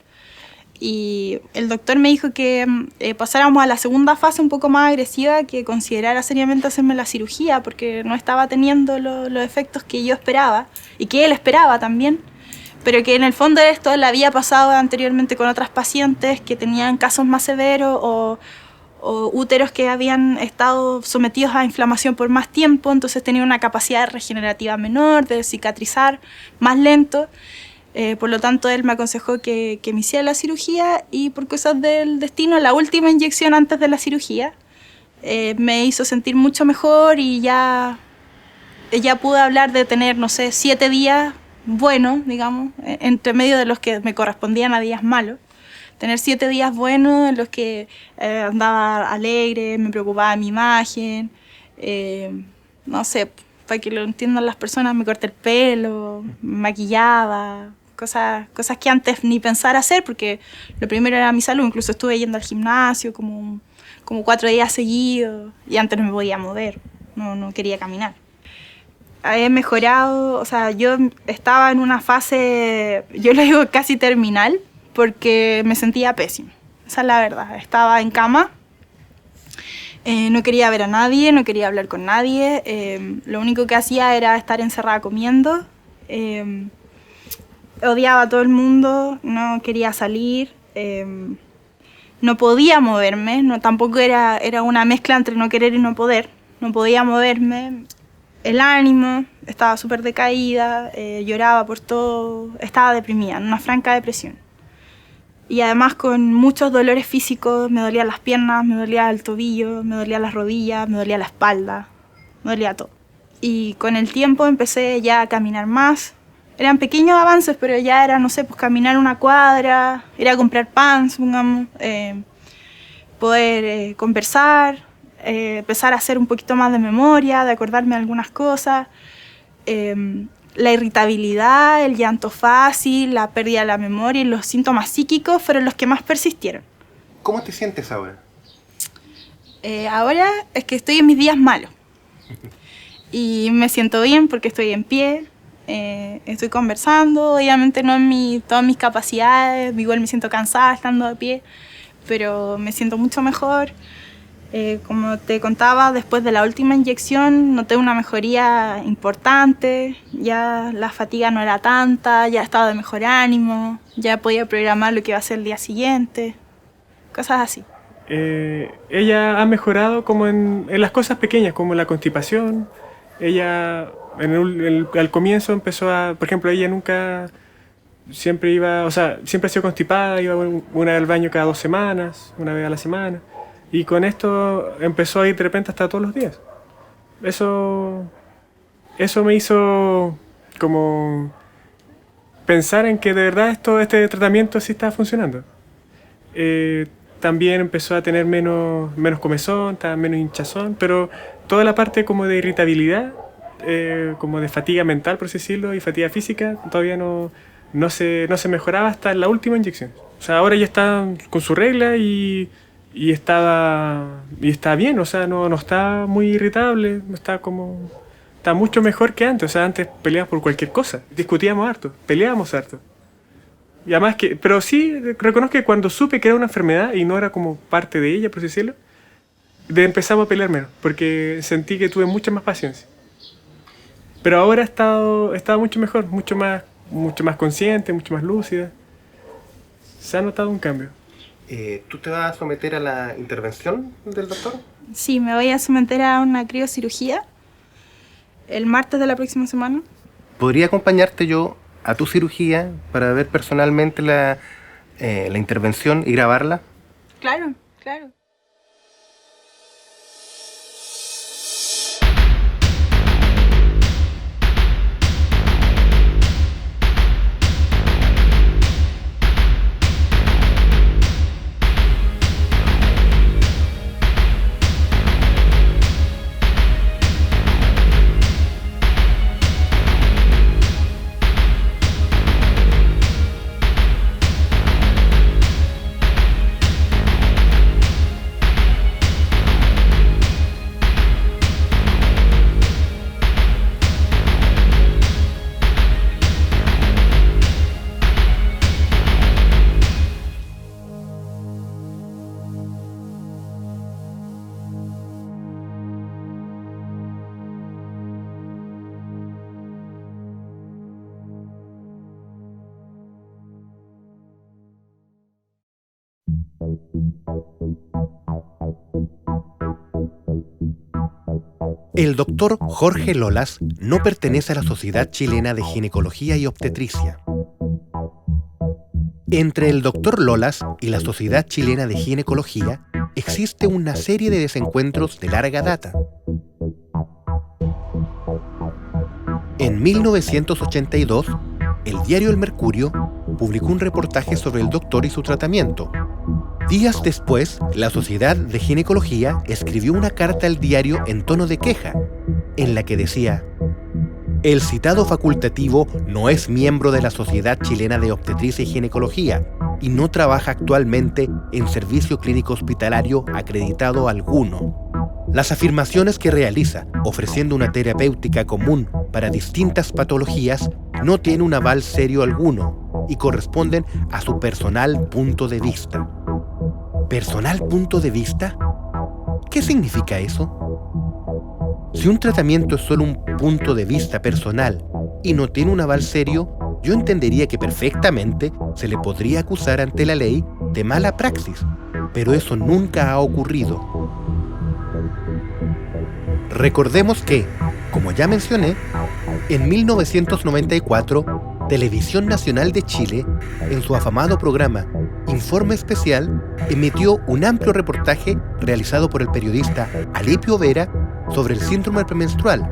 Y el doctor me dijo que pasáramos a la segunda fase un poco más agresiva, que considerara seriamente hacerme la cirugía porque no estaba teniendo los efectos que yo esperaba y que él esperaba también, pero que en el fondo esto le había pasado anteriormente con otras pacientes que tenían casos más severos o úteros que habían estado sometidos a inflamación por más tiempo, entonces tenían una capacidad regenerativa menor, de cicatrizar más lento. Por lo tanto, él me aconsejó que me hiciera la cirugía y por cosas del destino, la última inyección antes de la cirugía me hizo sentir mucho mejor y ya pude hablar de tener, no sé, 7 días buenos, digamos, entre medio de los que me correspondían a días malos. Tener 7 días buenos en los que andaba alegre, me preocupaba mi imagen, no sé, para que lo entiendan las personas, me corté el pelo, me maquillaba, cosas que antes ni pensar hacer, porque lo primero era mi salud. Incluso estuve yendo al gimnasio como 4 días seguidos y antes no me podía mover, no quería caminar. He mejorado, o sea, yo estaba en una fase, yo lo digo casi terminal, porque me sentía pésima, esa es la verdad. Estaba en cama, no quería ver a nadie, no quería hablar con nadie, lo único que hacía era estar encerrada comiendo, odiaba a todo el mundo, no quería salir, no podía moverme, tampoco era una mezcla entre no querer y no poder, no podía moverme, el ánimo estaba súper decaída, lloraba por todo, estaba deprimida, en una franca depresión. y además con muchos dolores físicos. Me dolían las piernas, me dolía el tobillo, me dolía las rodillas, me dolía la espalda, me dolía todo. Y con el tiempo empecé ya a caminar más. Eran pequeños avances, pero ya era, no sé, pues caminar una cuadra, ir a comprar pan, supongamos, poder conversar, empezar a hacer un poquito más de memoria, de acordarme de algunas cosas. La irritabilidad, el llanto fácil, la pérdida de la memoria y los síntomas psíquicos fueron los que más persistieron. ¿Cómo te sientes ahora? Ahora es que estoy en mis días malos. Y me siento bien porque estoy en pie, estoy conversando, obviamente no en todas mis capacidades, igual me siento cansada estando de pie, pero me siento mucho mejor. Como te contaba, después de la última inyección noté una mejoría importante, ya la fatiga no era tanta, ya estaba de mejor ánimo, ya podía programar lo que iba a hacer el día siguiente, cosas así. Ella ha mejorado como en las cosas pequeñas, como la constipación. Ella al comienzo empezó por ejemplo, ella nunca siempre iba, o sea, siempre ha sido constipada, iba una vez al baño cada 2 semanas, una vez a la semana. Y con esto empezó a ir de repente hasta todos los días. Eso me hizo como pensar en que de verdad este tratamiento sí estaba funcionando. También empezó a tener menos comezón, estaba menos hinchazón, pero toda la parte como de irritabilidad, como de fatiga mental, por así decirlo, y fatiga física, todavía no se mejoraba hasta la última inyección. O sea, ahora ya está con su regla y está bien, o sea, no está muy irritable, está mucho mejor que antes. O sea, antes peleábamos por cualquier cosa, discutíamos harto, peleábamos harto. Y además pero sí reconozco que cuando supe que era una enfermedad y no era como parte de ella, por así decirlo, empezamos a pelear menos, porque sentí que tuve mucha más paciencia. Pero ahora he estado mucho mejor, mucho más consciente, mucho más lúcida. Se ha notado un cambio. ¿Tú te vas a someter a la intervención del doctor? Sí, me voy a someter a una criocirugía el martes de la próxima semana. ¿Podría acompañarte yo a tu cirugía para ver personalmente la intervención y grabarla? Claro, claro. El doctor Jorge Lolas no pertenece a la Sociedad Chilena de Ginecología y Obstetricia. Entre el doctor Lolas y la Sociedad Chilena de Ginecología existe una serie de desencuentros de larga data. En 1982, el diario El Mercurio publicó un reportaje sobre el doctor y su tratamiento. Días después, la Sociedad de Ginecología escribió una carta al diario en tono de queja, en la que decía: el citado facultativo no es miembro de la Sociedad Chilena de Obstetricia y Ginecología y no trabaja actualmente en servicio clínico hospitalario acreditado alguno. Las afirmaciones que realiza, ofreciendo una terapéutica común para distintas patologías, no tienen un aval serio alguno y corresponden a su personal punto de vista. ¿Personal punto de vista? ¿Qué significa eso? Si un tratamiento es solo un punto de vista personal y no tiene un aval serio, yo entendería que perfectamente se le podría acusar ante la ley de mala praxis, pero eso nunca ha ocurrido. Recordemos que, como ya mencioné, en 1994, Televisión Nacional de Chile, en su afamado programa Informe Especial emitió un amplio reportaje realizado por el periodista Alipio Vera sobre el síndrome premenstrual,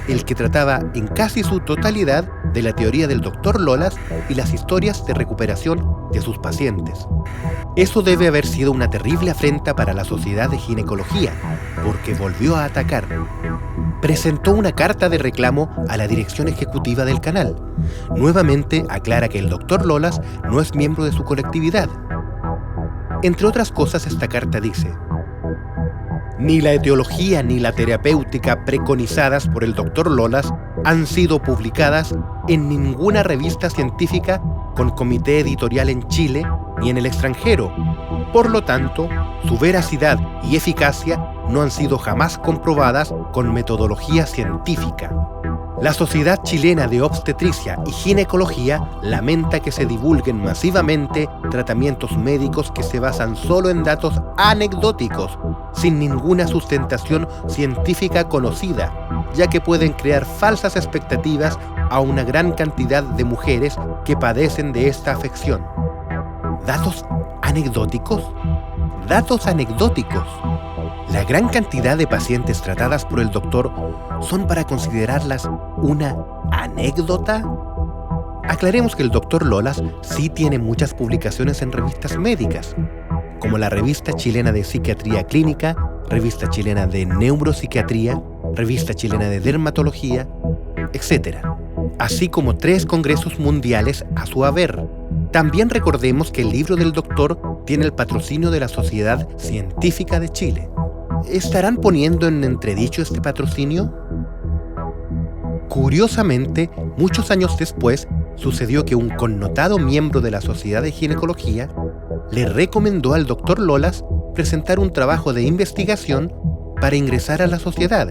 el que trataba en casi su totalidad de la teoría del Dr. Lolas y las historias de recuperación de sus pacientes. Eso debe haber sido una terrible afrenta para la Sociedad de Ginecología, porque volvió a atacar. Presentó una carta de reclamo a la dirección ejecutiva del canal. Nuevamente aclara que el Dr. Lolas no es miembro de su colectividad. Entre otras cosas, esta carta dice: ni la etiología ni la terapéutica preconizadas por el Dr. Lolas han sido publicadas en ninguna revista científica con comité editorial en Chile ni en el extranjero. Por lo tanto, su veracidad y eficacia no han sido jamás comprobadas con metodología científica. La Sociedad Chilena de Obstetricia y Ginecología lamenta que se divulguen masivamente tratamientos médicos que se basan solo en datos anecdóticos, sin ninguna sustentación científica conocida, ya que pueden crear falsas expectativas a una gran cantidad de mujeres que padecen de esta afección. ¿Datos anecdóticos? ¡Datos anecdóticos! La gran cantidad de pacientes tratadas por el doctor son para considerarlas una anécdota. Aclaremos que el Dr. Lolas sí tiene muchas publicaciones en revistas médicas, como la Revista Chilena de Psiquiatría Clínica, Revista Chilena de Neuropsiquiatría, Revista Chilena de Dermatología, etc. Así como 3 congresos mundiales a su haber. También recordemos que el libro del doctor tiene el patrocinio de la Sociedad Científica de Chile. ¿Estarán poniendo en entredicho este patrocinio? Curiosamente, muchos años después, sucedió que un connotado miembro de la Sociedad de Ginecología le recomendó al Dr. Lolas presentar un trabajo de investigación para ingresar a la sociedad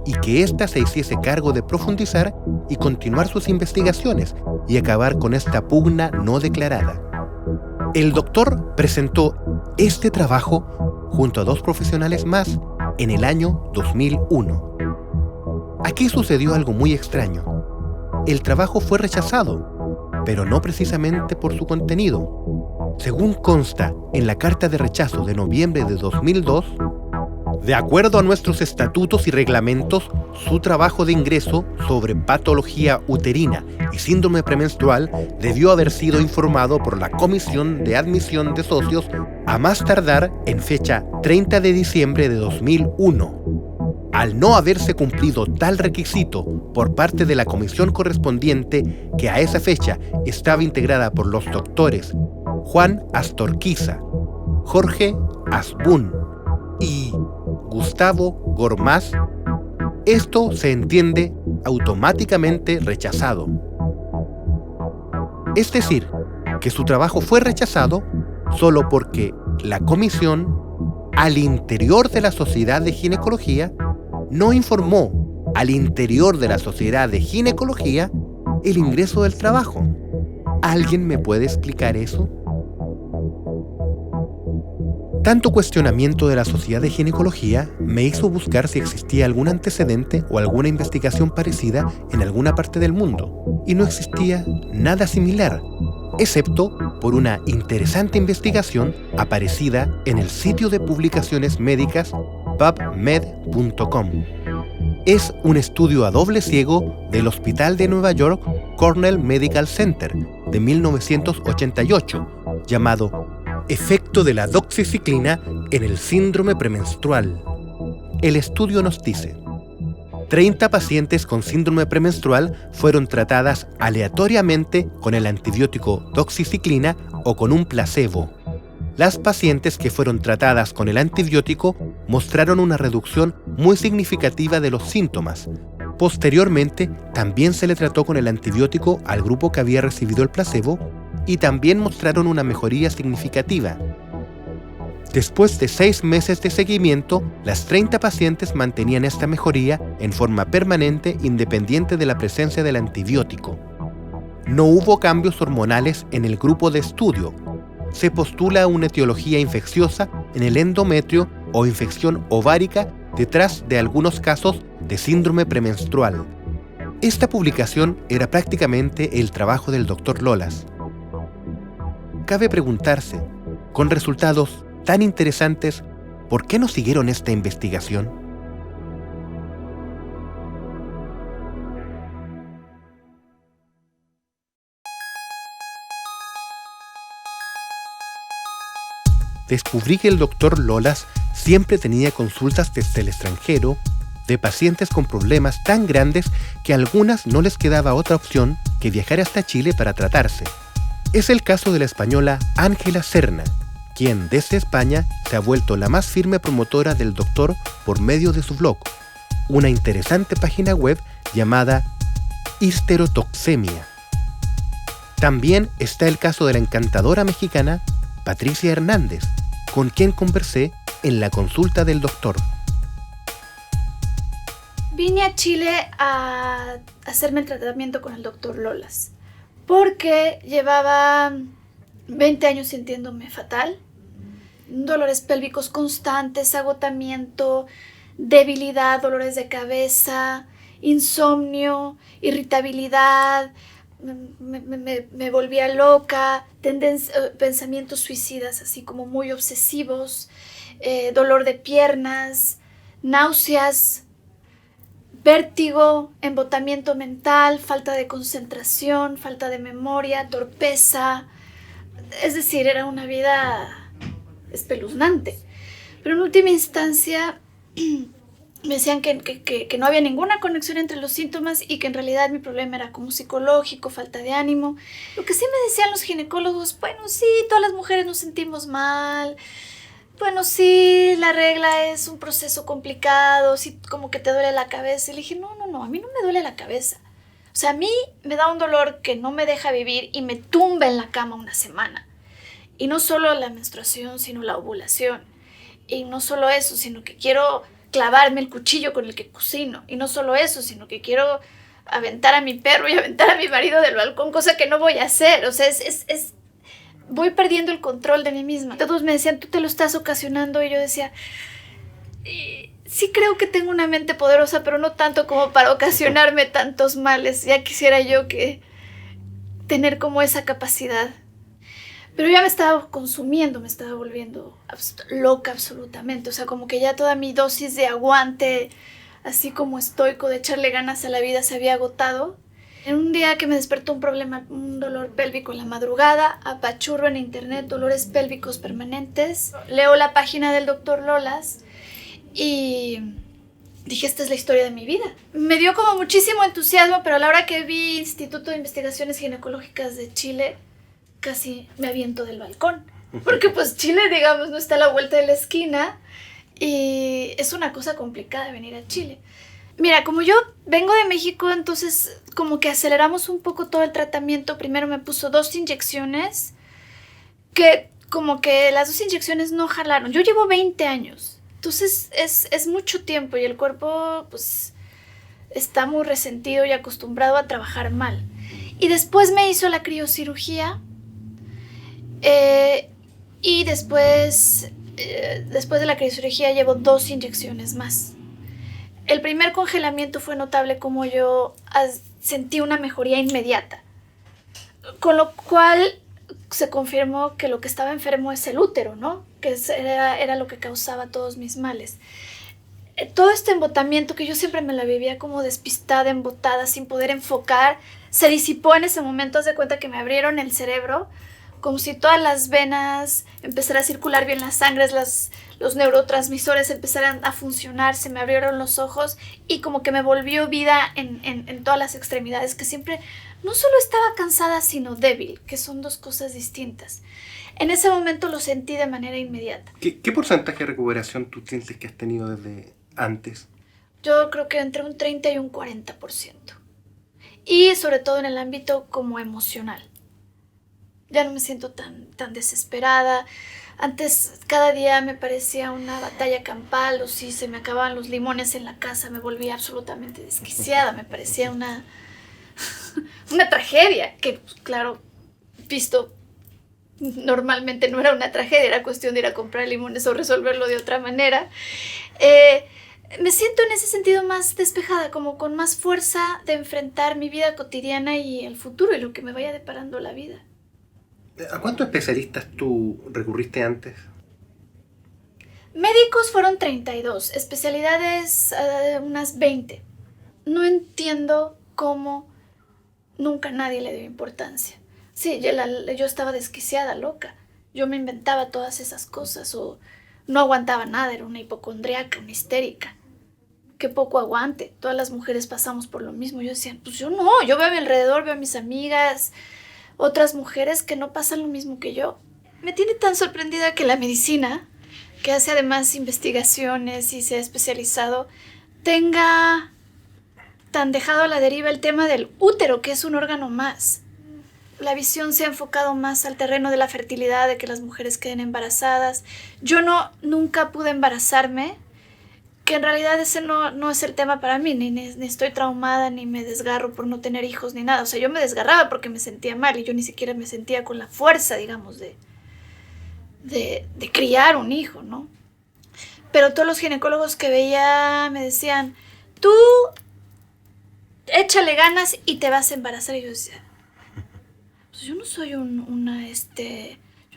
y que ésta se hiciese cargo de profundizar y continuar sus investigaciones y acabar con esta pugna no declarada. El doctor presentó este trabajo junto a 2 profesionales más en el año 2001. Aquí sucedió algo muy extraño. El trabajo fue rechazado, pero no precisamente por su contenido. Según consta en la carta de rechazo de noviembre de 2002, de acuerdo a nuestros estatutos y reglamentos, su trabajo de ingreso sobre patología uterina y síndrome premenstrual debió haber sido informado por la Comisión de Admisión de Socios a más tardar en fecha 30 de diciembre de 2001. Al no haberse cumplido tal requisito por parte de la comisión correspondiente, que a esa fecha estaba integrada por los doctores Juan Astorquiza, Jorge Asbun y Gustavo Gormaz, esto se entiende automáticamente rechazado. Es decir, que su trabajo fue rechazado solo porque la comisión, al interior de la Sociedad de Ginecología, no informó al interior de la Sociedad de Ginecología el ingreso del trabajo. ¿Alguien me puede explicar eso? Tanto cuestionamiento de la Sociedad de Ginecología me hizo buscar si existía algún antecedente o alguna investigación parecida en alguna parte del mundo, y no existía nada similar, excepto por una interesante investigación aparecida en el sitio de publicaciones médicas PubMed.com. Es un estudio a doble ciego del Hospital de Nueva York Cornell Medical Center de 1988, llamado Efecto de la doxiciclina en el síndrome premenstrual. El estudio nos dice: 30 pacientes con síndrome premenstrual fueron tratadas aleatoriamente con el antibiótico doxiciclina o con un placebo. Las pacientes que fueron tratadas con el antibiótico mostraron una reducción muy significativa de los síntomas. Posteriormente, también se le trató con el antibiótico al grupo que había recibido el placebo y también mostraron una mejoría significativa. Después de 6 meses de seguimiento, las 30 pacientes mantenían esta mejoría en forma permanente independiente de la presencia del antibiótico. No hubo cambios hormonales en el grupo de estudio. Se postula una etiología infecciosa en el endometrio o infección ovárica detrás de algunos casos de síndrome premenstrual. Esta publicación era prácticamente el trabajo del Dr. Lolas. Cabe preguntarse, Con resultados tan interesantes, ¿por qué no siguieron esta investigación? Descubrí que el Dr. Lolas siempre tenía consultas desde el extranjero de pacientes con problemas tan grandes que a algunas no les quedaba otra opción que viajar hasta Chile para tratarse. Es el caso de la española Ángela Serna, quien desde España se ha vuelto la más firme promotora del doctor por medio de su blog, una interesante página web llamada Histerotoxemia. También está el caso de la encantadora mexicana Patricia Hernández, con quien conversé en la consulta del doctor. Vine a Chile a hacerme el tratamiento con el doctor Lolas, porque llevaba 20 años sintiéndome fatal, dolores pélvicos constantes, agotamiento, debilidad, dolores de cabeza, insomnio, irritabilidad, me volvía loca, pensamientos suicidas así como muy obsesivos, dolor de piernas, náuseas, vértigo, embotamiento mental, falta de concentración, falta de memoria, torpeza. Es decir, era una vida espeluznante. Pero en última instancia me decían que no había ninguna conexión entre los síntomas y que en realidad mi problema era como psicológico, falta de ánimo. Lo que sí me decían los ginecólogos, bueno, sí, todas las mujeres nos sentimos mal. Bueno, sí, la regla es un proceso complicado, sí, como que te duele la cabeza. Y le dije, no, a mí no me duele la cabeza. O sea, a mí me da un dolor que no me deja vivir y me tumba en la cama una semana. Y no solo la menstruación, sino la ovulación. Y no solo eso, sino que quiero clavarme el cuchillo con el que cocino. Y no solo eso, sino que quiero aventar a mi perro y aventar a mi marido del balcón, cosa que no voy a hacer. O sea, voy perdiendo el control de mí misma. Todos me decían, tú te lo estás ocasionando. Y yo decía, sí creo que tengo una mente poderosa, pero no tanto como para ocasionarme tantos males. Ya quisiera yo que tener como esa capacidad. Pero ya me estaba consumiendo, me estaba volviendo loca absolutamente. O sea, como que ya toda mi dosis de aguante, así como estoico, de echarle ganas a la vida, se había agotado. En un día que me despertó un dolor pélvico en la madrugada, apachurro en internet dolores pélvicos permanentes, leo la página del doctor Lolas y dije, esta es la historia de mi vida. Me dio como muchísimo entusiasmo, pero a la hora que vi Instituto de Investigaciones Ginecológicas de Chile, casi me aviento del balcón. Porque pues Chile, digamos, no está a la vuelta de la esquina y es una cosa complicada venir a Chile. Mira, como yo vengo de México, entonces como que aceleramos un poco todo el tratamiento. Primero me puso 2 inyecciones, que como que las 2 inyecciones no jalaron. Yo llevo 20 años, entonces es mucho tiempo y el cuerpo pues está muy resentido y acostumbrado a trabajar mal. Y después me hizo la criocirugía y después de la criocirugía llevo 2 inyecciones más. El primer congelamiento fue notable como yo sentí una mejoría inmediata, con lo cual se confirmó que lo que estaba enfermo es el útero, ¿no? Que era lo que causaba todos mis males. Todo este embotamiento que yo siempre me la vivía como despistada, embotada, sin poder enfocar, se disipó en ese momento. Haz de cuenta que me abrieron el cerebro, como si todas las venas empezaran a circular bien la sangre, los neurotransmisores empezaran a funcionar, se me abrieron los ojos y como que me volvió vida en todas las extremidades, que siempre no solo estaba cansada, sino débil, que son 2 cosas distintas. En ese momento lo sentí de manera inmediata. ¿Qué porcentaje de recuperación tú sientes que has tenido desde antes? Yo creo que entre un 30 y un 40%. Y sobre todo en el ámbito como emocional. Ya no me siento tan desesperada. Antes cada día me parecía una batalla campal, o si se me acababan los limones en la casa me volvía absolutamente desquiciada, me parecía una tragedia, que claro, visto normalmente no era una tragedia, era cuestión de ir a comprar limones o resolverlo de otra manera. Me siento en ese sentido más despejada, como con más fuerza de enfrentar mi vida cotidiana y el futuro y lo que me vaya deparando la vida. ¿A cuántos especialistas tú recurriste antes? Médicos fueron 32, especialidades unas 20. No entiendo cómo nunca nadie le dio importancia. Sí, yo estaba desquiciada, loca. Yo me inventaba todas esas cosas o no aguantaba nada, era una hipocondríaca, una histérica. Qué poco aguante. Todas las mujeres pasamos por lo mismo. Yo decía, pues yo no, yo veo a mi alrededor, veo a mis amigas, otras mujeres que no pasan lo mismo que yo. Me tiene tan sorprendida que la medicina, que hace además investigaciones y se ha especializado, tenga tan dejado a la deriva el tema del útero, que es un órgano más. La visión se ha enfocado más al terreno de la fertilidad, de que las mujeres queden embarazadas. Yo nunca pude embarazarme, que en realidad ese no es el tema para mí, ni estoy traumada, ni me desgarro por no tener hijos, ni nada. O sea, yo me desgarraba porque me sentía mal y yo ni siquiera me sentía con la fuerza, digamos, de criar un hijo, ¿no? Pero todos los ginecólogos que veía me decían, tú échale ganas y te vas a embarazar. Y yo decía, pues yo no soy yo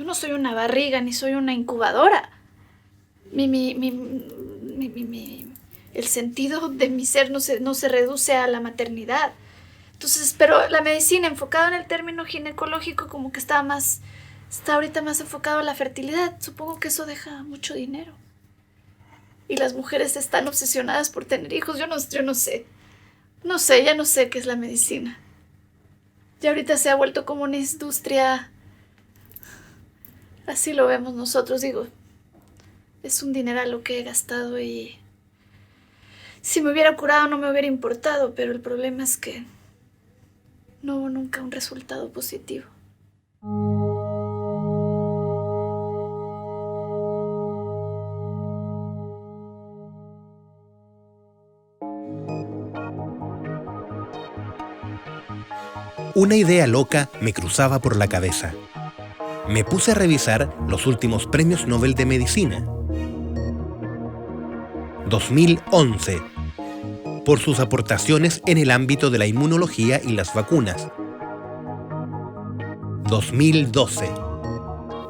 no soy una barriga, ni soy una incubadora. El sentido de mi ser no se reduce a la maternidad. Entonces, pero la medicina enfocada en el término ginecológico como que está ahorita más enfocado a la fertilidad. Supongo que eso deja mucho dinero. Y las mujeres están obsesionadas por tener hijos. Yo no sé. Ya no sé qué es la medicina. Ya ahorita se ha vuelto como una industria. Así lo vemos nosotros, digo. Es un dineral lo que he gastado y si me hubiera curado no me hubiera importado, pero el problema es que no hubo nunca un resultado positivo. Una idea loca me cruzaba por la cabeza. Me puse a revisar los últimos premios Nobel de Medicina. 2011, por sus aportaciones en el ámbito de la inmunología y las vacunas. 2012,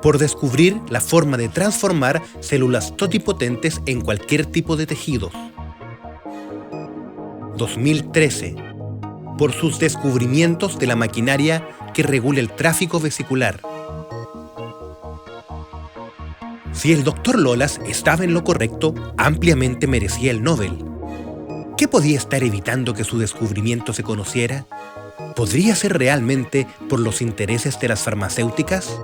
por descubrir la forma de transformar células totipotentes en cualquier tipo de tejidos. 2013, por sus descubrimientos de la maquinaria que regula el tráfico vesicular. Si el Dr. Lolas estaba en lo correcto, ampliamente merecía el Nobel. ¿Qué podía estar evitando que su descubrimiento se conociera? ¿Podría ser realmente por los intereses de las farmacéuticas?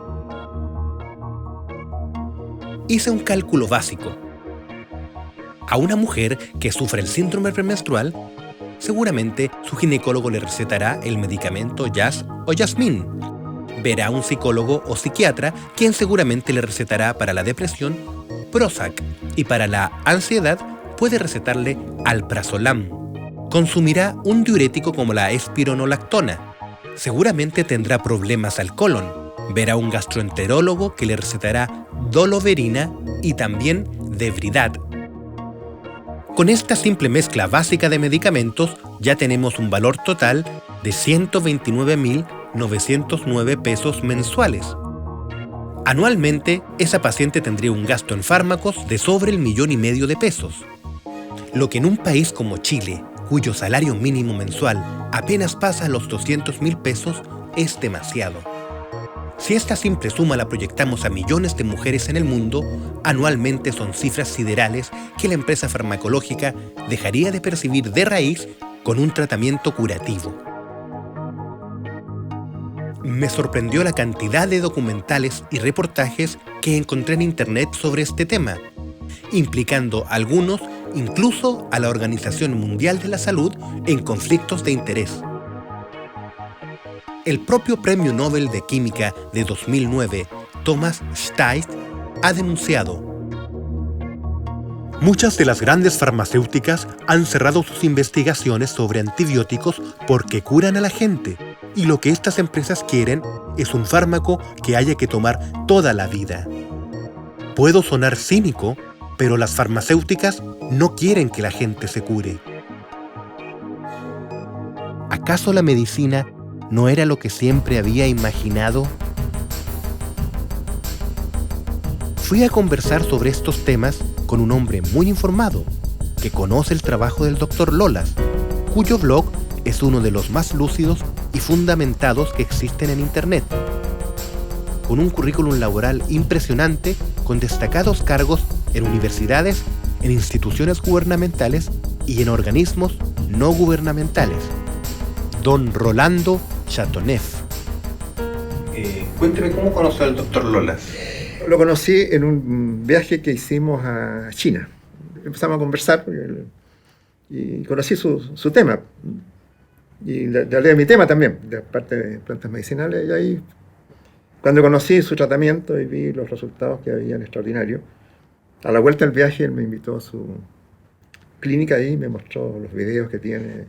Hice un cálculo básico. A una mujer que sufre el síndrome premenstrual, seguramente su ginecólogo le recetará el medicamento Yaz o Yasmin. Verá a un psicólogo o psiquiatra, quien seguramente le recetará para la depresión Prozac y para la ansiedad puede recetarle Alprazolam. Consumirá un diurético como la espironolactona. Seguramente tendrá problemas al colon. Verá a un gastroenterólogo que le recetará Doloverina y también Devridad. Con esta simple mezcla básica de medicamentos ya tenemos un valor total de 129.909 pesos mensuales. Anualmente, esa paciente tendría un gasto en fármacos de sobre el 1,5 millones de pesos. Lo que en un país como Chile, cuyo salario mínimo mensual apenas pasa a los 200.000 pesos, es demasiado. Si esta simple suma la proyectamos a millones de mujeres en el mundo, anualmente son cifras siderales que la empresa farmacológica dejaría de percibir de raíz con un tratamiento curativo. Me sorprendió la cantidad de documentales y reportajes que encontré en internet sobre este tema, implicando algunos incluso a la Organización Mundial de la Salud en conflictos de interés. El propio Premio Nobel de Química de 2009, Thomas Stice, ha denunciado: muchas de las grandes farmacéuticas han cerrado sus investigaciones sobre antibióticos porque curan a la gente, y lo que estas empresas quieren es un fármaco que haya que tomar toda la vida. Puedo sonar cínico, pero las farmacéuticas no quieren que la gente se cure. ¿Acaso la medicina no era lo que siempre había imaginado? Fui a conversar sobre estos temas con un hombre muy informado, que conoce el trabajo del Dr. Lolas, cuyo blog es uno de los más lúcidos y fundamentados que existen en Internet. Con un currículum laboral impresionante, con destacados cargos en universidades, en instituciones gubernamentales y en organismos no gubernamentales. Don Rolando Chatonneff. Cuénteme cómo conoció al Dr. Lolas. Lo conocí en un viaje que hicimos a China. Empezamos a conversar y conocí su tema. Y le hablé de mi tema también, de parte de plantas medicinales. Y ahí, cuando conocí su tratamiento y vi los resultados que habían extraordinarios, a la vuelta del viaje él me invitó a su clínica y me mostró los videos que tiene.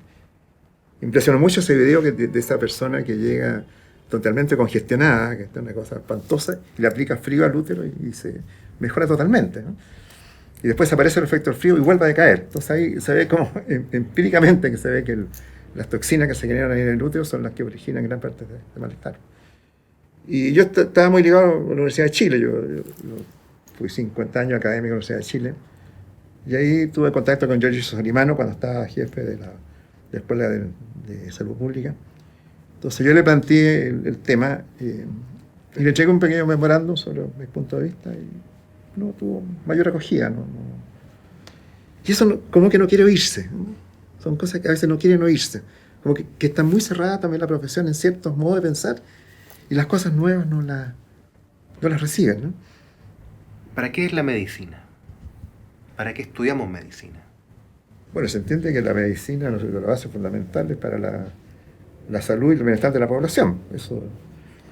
Impresionó mucho ese video de esa persona que llega totalmente congestionada, que es una cosa espantosa, y le aplica frío al útero y se mejora totalmente, ¿no? Y después aparece el efecto del frío y vuelve a decaer. Entonces ahí se ve como empíricamente que se ve que las toxinas que se generan ahí en el útero son las que originan gran parte de malestar. Y yo estaba muy ligado a la Universidad de Chile. Yo fui 50 años académico en la Universidad de Chile. Y ahí tuve contacto con Giorgio Solimano cuando estaba jefe de la Escuela de Salud Pública. Entonces yo le planteé el tema y le entregué un pequeño memorándum sobre mi punto de vista y no tuvo mayor acogida. Y eso como que no quiere oírse, ¿no? Son cosas que a veces no quieren oírse. Como que está muy cerrada también la profesión en ciertos modos de pensar y las cosas nuevas no las reciben, ¿no? ¿Para qué es la medicina? ¿Para qué estudiamos medicina? Bueno, se entiende que la medicina, la base fundamental es para la salud y el bienestar de la población.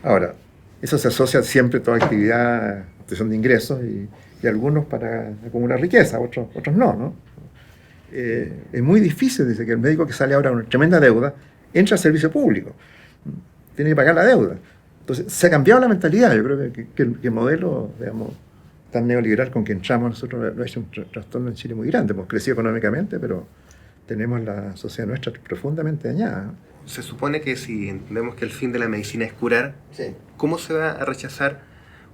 Ahora, eso se asocia siempre a toda actividad, obtención de ingresos y algunos para acumular riqueza, otros no. Es muy difícil, dice, que el médico que sale ahora con una tremenda deuda entra al servicio público. Tiene que pagar la deuda. Entonces, se ha cambiado la mentalidad. Yo creo que el modelo, digamos, tan neoliberal con que entramos nosotros lo ha hecho un trastorno en Chile muy grande. Hemos crecido económicamente, pero tenemos la sociedad nuestra profundamente dañada. Se supone que si entendemos que el fin de la medicina es curar, sí, ¿cómo se va a rechazar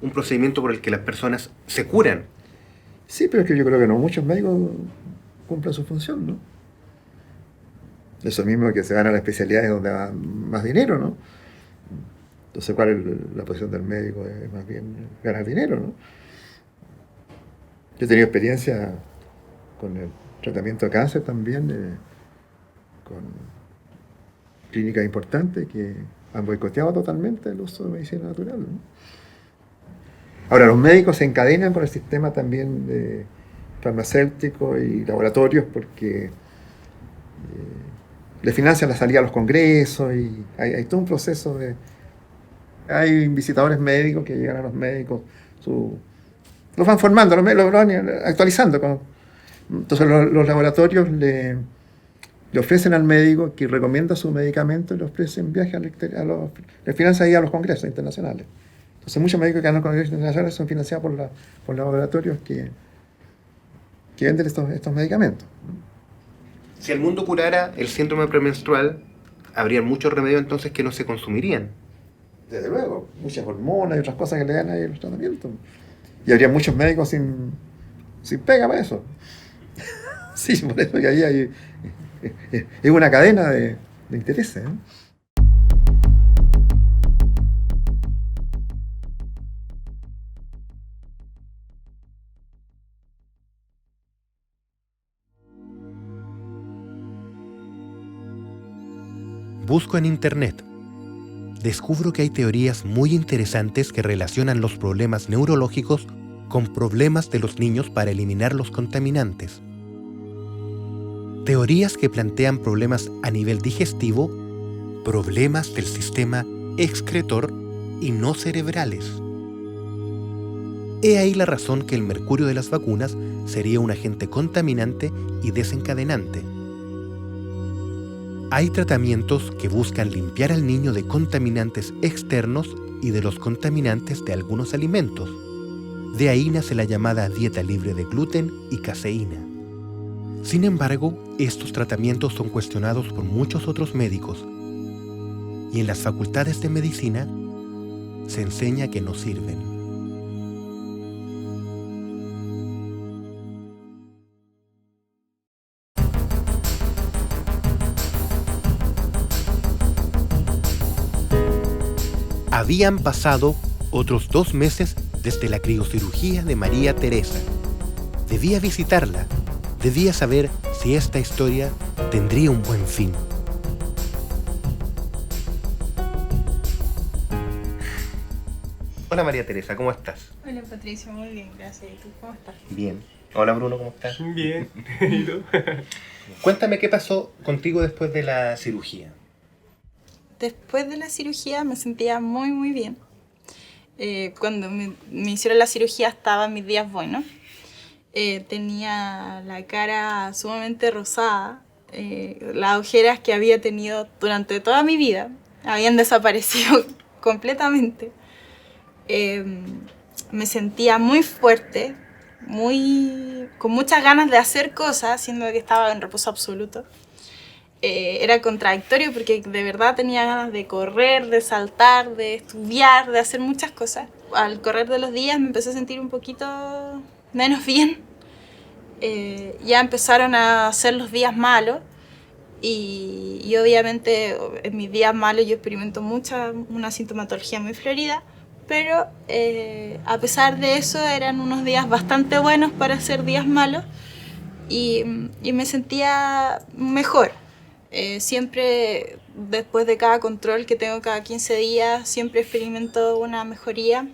un procedimiento por el que las personas se curan? Sí, pero es que yo creo que no muchos médicos cumplen su función, ¿no? Eso mismo que se van a las especialidades donde va más dinero, ¿no? Entonces, ¿cuál es la posición del médico? Es más bien ganar dinero, ¿no? Yo he tenido experiencia con el tratamiento de cáncer también, con clínicas importantes que han boicoteado totalmente el uso de medicina natural, ¿no? Ahora, los médicos se encadenan con el sistema también de farmacéutico y laboratorios porque le financian la salida a los congresos y hay todo un proceso de... Hay visitadores médicos que llegan a los médicos, los van formando, los van actualizando. Entonces los laboratorios le ofrecen al médico que recomienda su medicamento y le ofrecen viajes al exterior, le financian ahí a los congresos internacionales. Entonces muchos médicos que van a los congresos internacionales son financiados por laboratorios que venden estos medicamentos. Si el mundo curara el síndrome premenstrual, habría muchos remedios entonces que no se consumirían. Desde luego, muchas hormonas y otras cosas que le dan ahí a los tratamientos. Y habría muchos médicos sin pega para eso. Sí, por eso que ahí es una cadena de intereses, ¿eh? Busco en internet. Descubro que hay teorías muy interesantes que relacionan los problemas neurológicos con problemas de los niños para eliminar los contaminantes. Teorías que plantean problemas a nivel digestivo, problemas del sistema excretor y no cerebrales. He ahí la razón que el mercurio de las vacunas sería un agente contaminante y desencadenante. Hay tratamientos que buscan limpiar al niño de contaminantes externos y de los contaminantes de algunos alimentos. De ahí nace la llamada dieta libre de gluten y caseína. Sin embargo, estos tratamientos son cuestionados por muchos otros médicos y en las facultades de medicina se enseña que no sirven. Habían pasado otros 2 meses desde la criocirugía de María Teresa. Debía visitarla, debía saber si esta historia tendría un buen fin. Hola María Teresa, ¿cómo estás? Hola Patricio, muy bien, gracias. ¿Y tú cómo estás? Bien. Hola Bruno, ¿cómo estás? Bien. ¿Y tú? Cuéntame qué pasó contigo después de la cirugía. Después de la cirugía me sentía muy, muy bien. Cuando me hicieron la cirugía estaba en mis días buenos. Tenía la cara sumamente rosada. Las ojeras que había tenido durante toda mi vida habían desaparecido completamente. Me sentía muy fuerte, con muchas ganas de hacer cosas, siendo que estaba en reposo absoluto. Era contradictorio porque de verdad tenía ganas de correr, de saltar, de estudiar, de hacer muchas cosas. Al correr de los días me empecé a sentir un poquito menos bien. Ya empezaron a ser los días malos y obviamente en mis días malos yo experimento una sintomatología muy florida, pero a pesar de eso eran unos días bastante buenos para ser días malos y me sentía mejor. Siempre después de cada control que tengo cada 15 días, siempre experimento una mejoría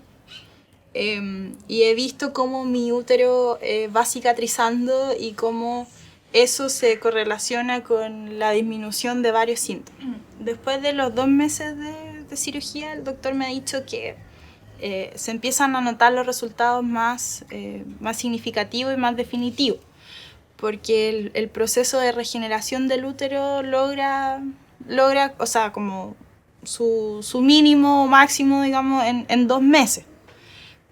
y he visto cómo mi útero va cicatrizando y cómo eso se correlaciona con la disminución de varios síntomas. Después de los 2 meses de cirugía, el doctor me ha dicho que se empiezan a notar los resultados más significativos y más definitivos, porque el proceso de regeneración del útero logra o sea, como su mínimo o máximo, digamos, en 2 meses.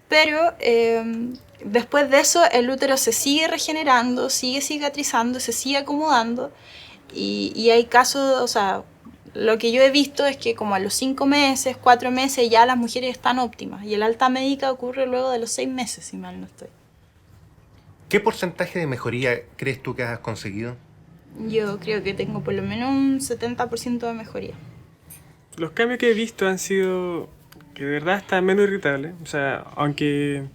Pero después de eso el útero se sigue regenerando, sigue cicatrizando, se sigue acomodando y hay casos, o sea, lo que yo he visto es que como a los 5 meses, 4 meses ya las mujeres están óptimas y el alta médica ocurre luego de los 6 meses, si mal no estoy. ¿Qué porcentaje de mejoría crees tú que has conseguido? Yo creo que tengo por lo menos un 70% de mejoría. Los cambios que he visto han sido que de verdad está menos irritable. O sea, aunque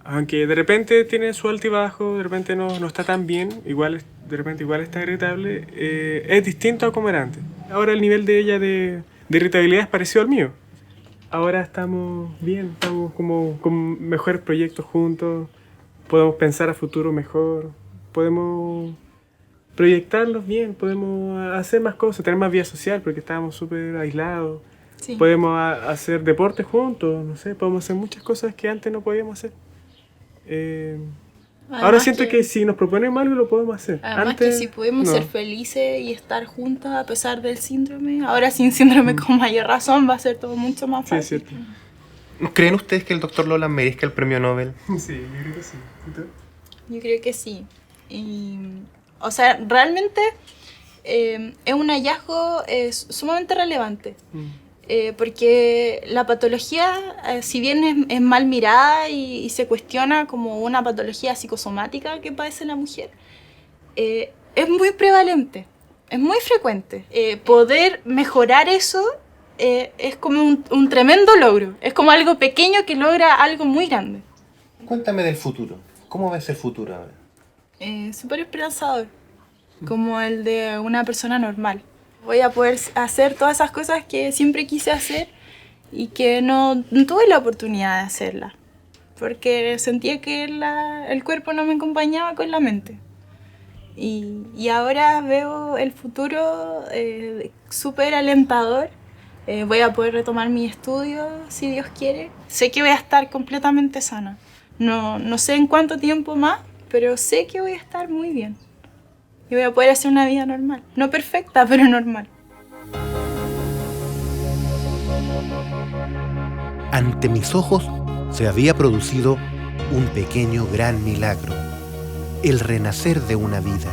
de repente tiene su alto y bajo, de repente no está tan bien, de repente igual está irritable, es distinto a como era antes. Ahora el nivel de ella de irritabilidad es parecido al mío. Ahora estamos bien, estamos como con mejores proyectos juntos, podemos pensar a futuro mejor, podemos proyectarlos bien, podemos hacer más cosas, tener más vida social porque estábamos súper aislados. Sí. Podemos hacer deporte juntos, no sé, podemos hacer muchas cosas que antes no podíamos hacer. Ahora siento que si nos proponemos algo lo podemos hacer. Además antes, que si podemos ser felices y estar juntas a pesar del síndrome, ahora sin síndrome con mayor razón va a ser todo mucho más fácil. Sí, es cierto. ¿Creen ustedes que el Dr. Lolan merezca el premio Nobel? Sí, yo creo que sí. ¿Y tú? Yo creo que sí. O sea, realmente es un hallazgo sumamente relevante. Porque la patología, si bien es mal mirada y se cuestiona como una patología psicosomática que padece la mujer, es muy prevalente, es muy frecuente. Poder mejorar eso es como un tremendo logro, es como algo pequeño que logra algo muy grande. Cuéntame del futuro, ¿cómo ves el futuro ahora? Súper esperanzador, como el de una persona normal. Voy a poder hacer todas esas cosas que siempre quise hacer y que no tuve la oportunidad de hacerlas, porque sentía que el cuerpo no me acompañaba con la mente. Y ahora veo el futuro súper alentador. Voy a poder retomar mi estudio, si Dios quiere. Sé que voy a estar completamente sana. No sé en cuánto tiempo más, pero sé que voy a estar muy bien. Y voy a poder hacer una vida normal. No perfecta, pero normal. Ante mis ojos se había producido un pequeño gran milagro, el renacer de una vida.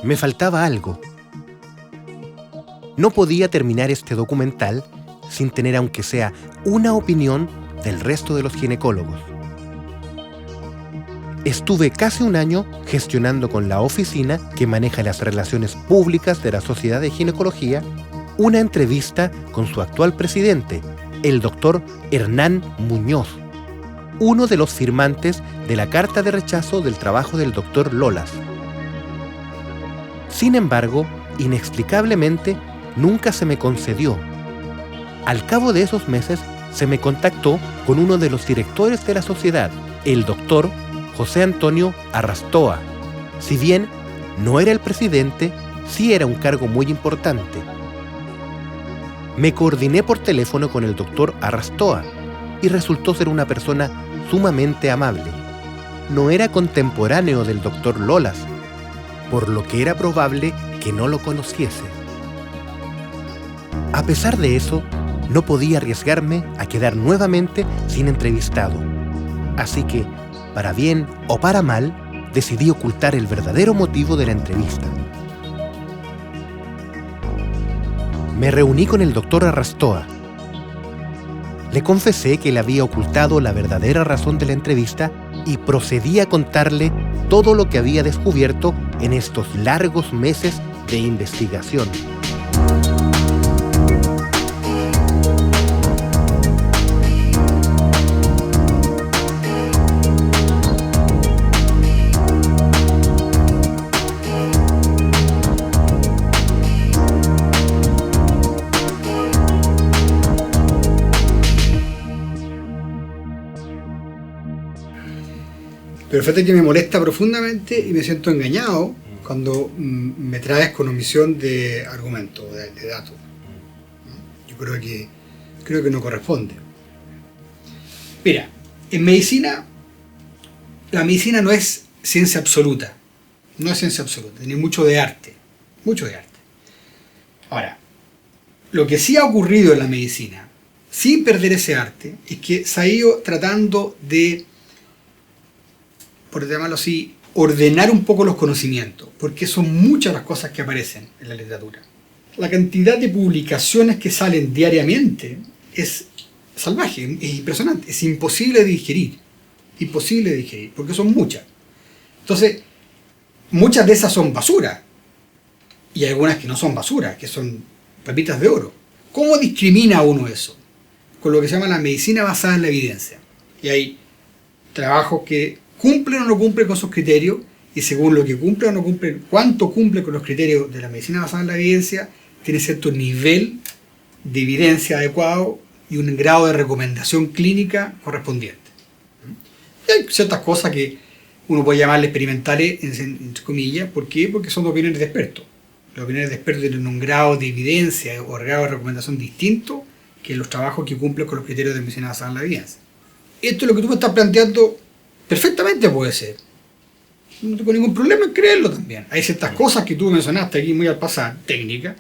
Me faltaba algo. no podía terminar este documental sin tener aunque sea una opinión del resto de los ginecólogos. Estuve casi un año gestionando con la oficina que maneja las relaciones públicas de la Sociedad de Ginecología una entrevista con su actual presidente, el doctor Hernán Muñoz, uno de los firmantes de la carta de rechazo del trabajo del doctor Lolas. Sin embargo, inexplicablemente, nunca se me concedió. Al cabo de esos meses, se me contactó con uno de los directores de la sociedad, el doctor José Antonio Arrastoa. Si bien no era el presidente, sí era un cargo muy importante. Me coordiné por teléfono con el doctor Arrastoa y resultó ser una persona sumamente amable. No era contemporáneo del doctor Lolas, por lo que era probable que no lo conociese. A pesar de eso, no podía arriesgarme a quedar nuevamente sin entrevistado. Así que, para bien o para mal, decidí ocultar el verdadero motivo de la entrevista. Me reuní con el doctor Arrastoa. Le confesé que le había ocultado la verdadera razón de la entrevista y procedí a contarle todo lo que había descubierto en estos largos meses de investigación. Pero fíjate que me molesta profundamente y me siento engañado cuando me traes con omisión de argumentos, de datos. Yo creo que no corresponde. Mira, en medicina, la medicina no es ciencia absoluta. No es ciencia absoluta, tiene mucho de arte. Mucho de arte. Ahora, lo que sí ha ocurrido en la medicina, sin perder ese arte, es que se ha ido tratando de, por llamarlo así, ordenar un poco los conocimientos, porque son muchas las cosas que aparecen en la literatura. La cantidad de publicaciones que salen diariamente es salvaje, es impresionante, es imposible de digerir, porque son muchas. Entonces, muchas de esas son basura, y hay algunas que no son basura, que son pepitas de oro. ¿Cómo discrimina uno eso? Con lo que se llama la medicina basada en la evidencia. Y hay trabajos que cumplen o no cumplen con sus criterios, y según lo que cumple o no cumple, cuánto cumple con los criterios de la medicina basada en la evidencia, tiene cierto nivel de evidencia adecuado y un grado de recomendación clínica correspondiente. Y hay ciertas cosas que uno puede llamarle experimentales, entre comillas. ¿Por qué? Porque son opiniones de expertos. Las opiniones de expertos tienen un grado de evidencia o grado de recomendación distinto que los trabajos que cumplen con los criterios de medicina basada en la evidencia. Esto es lo que tú me estás planteando. Perfectamente puede ser. No tengo ningún problema en creerlo también. Hay ciertas cosas que tú mencionaste aquí muy al pasar, técnicas,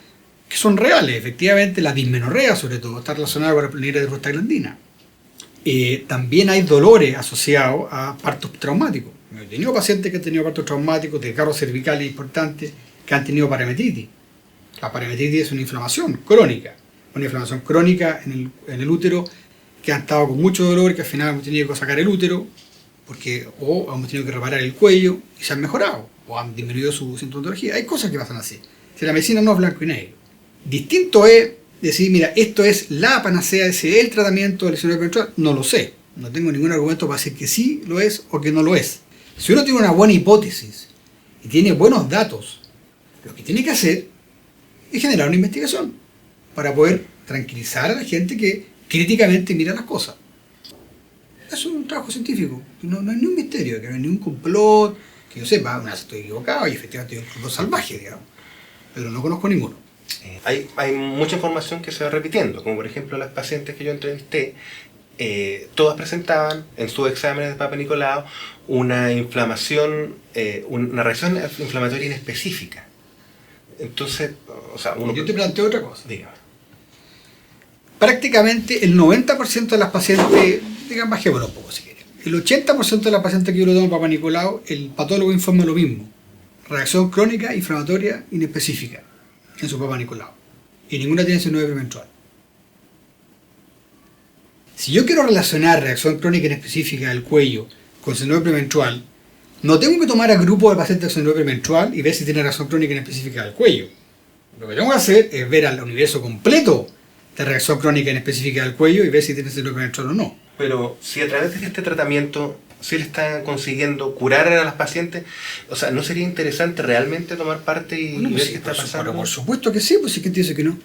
que son reales. Efectivamente, la dismenorrea, sobre todo, está relacionada con la plenuria de prostaglandina. También hay dolores asociados a partos traumáticos. He tenido pacientes que han tenido partos traumáticos, desgarros cervicales importantes, que han tenido parametritis. La parametritis es una inflamación crónica. Una inflamación crónica en el útero, que han estado con mucho dolor, que al final hemos tenido que sacar el útero, o hemos tenido que reparar el cuello y se han mejorado, o han disminuido su sintomatología. Hay cosas que pasan así. Si la medicina no es blanco y negro. Distinto es decir, mira, esto es la panacea, ese es el tratamiento de lesiones menstruales. No lo sé. No tengo ningún argumento para decir que sí lo es o que no lo es. Si uno tiene una buena hipótesis y tiene buenos datos, lo que tiene que hacer es generar una investigación para poder tranquilizar a la gente que críticamente mira las cosas. Es un trabajo científico, no hay ni un misterio, que no hay ni un complot, que yo sepa, una vez estoy equivocado y efectivamente hay un complot salvaje, digamos, pero no conozco ninguno. Hay mucha información que se va repitiendo, como por ejemplo las pacientes que yo entrevisté, todas presentaban en sus exámenes de Papa Nicolau una inflamación, una reacción inflamatoria inespecífica. Entonces, o sea, yo te planteo otra cosa. Dígame. Prácticamente el 90% de las pacientes, digamos, bajémoslo un poco si quieren, el 80% de las pacientes que yo le doy en Papa Nicolau, el patólogo informa lo mismo: reacción crónica inflamatoria inespecífica en su Papa Nicolau. y ninguna tiene síndrome premenstrual. Si yo quiero relacionar reacción crónica inespecífica del cuello con síndrome premenstrual, no tengo que tomar a grupo de pacientes con síndrome premenstrual y ver si tiene reacción crónica inespecífica del cuello. Lo que tengo que hacer es ver al universo completo de reacción crónica inespecífica del cuello y ver si tiene síndrome premenstrual o no. Pero si a través de este tratamiento si le están consiguiendo curar a las pacientes, o sea, ¿no sería interesante realmente tomar parte y ver qué está pasando? Por supuesto que sí, pues si que te dice que no.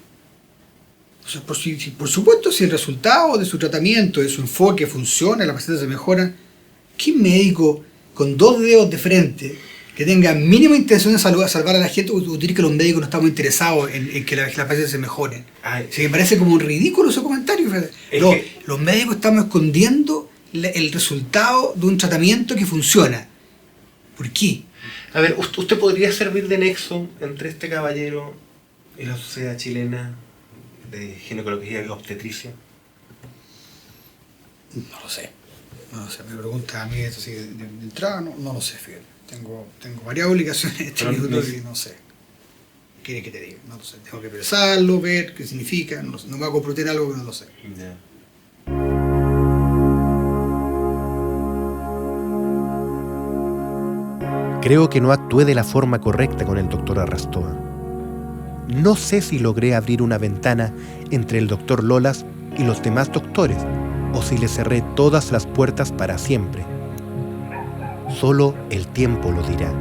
O sea, por supuesto, si el resultado de su tratamiento, de su enfoque funciona, la paciente se mejora, ¿qué médico con 2 dedos de frente que tenga mínima intención de salvar a la gente o decir que los médicos no estamos interesados en que las pacientes se mejoren? Se me parece como un ridículo ese comentario. No, los médicos estamos escondiendo el resultado de un tratamiento que funciona. ¿Por qué? A ver, ¿usted podría servir de nexo entre este caballero y la Sociedad Chilena de Ginecología y Obstetricia? No lo sé. Me pregunta a mí esto así de entrada, no lo sé, fíjate. Tengo varias obligaciones en este minuto y no sé. ¿Qué quiere que te diga? No lo sé. Tengo que pensarlo, ver qué significa. No me voy a comprometer algo que no lo sé. Yeah. Creo que no actué de la forma correcta con el doctor Arrastoa. No sé si logré abrir una ventana entre el doctor Lolas y los demás doctores, o si le cerré todas las puertas para siempre. Solo el tiempo lo dirá.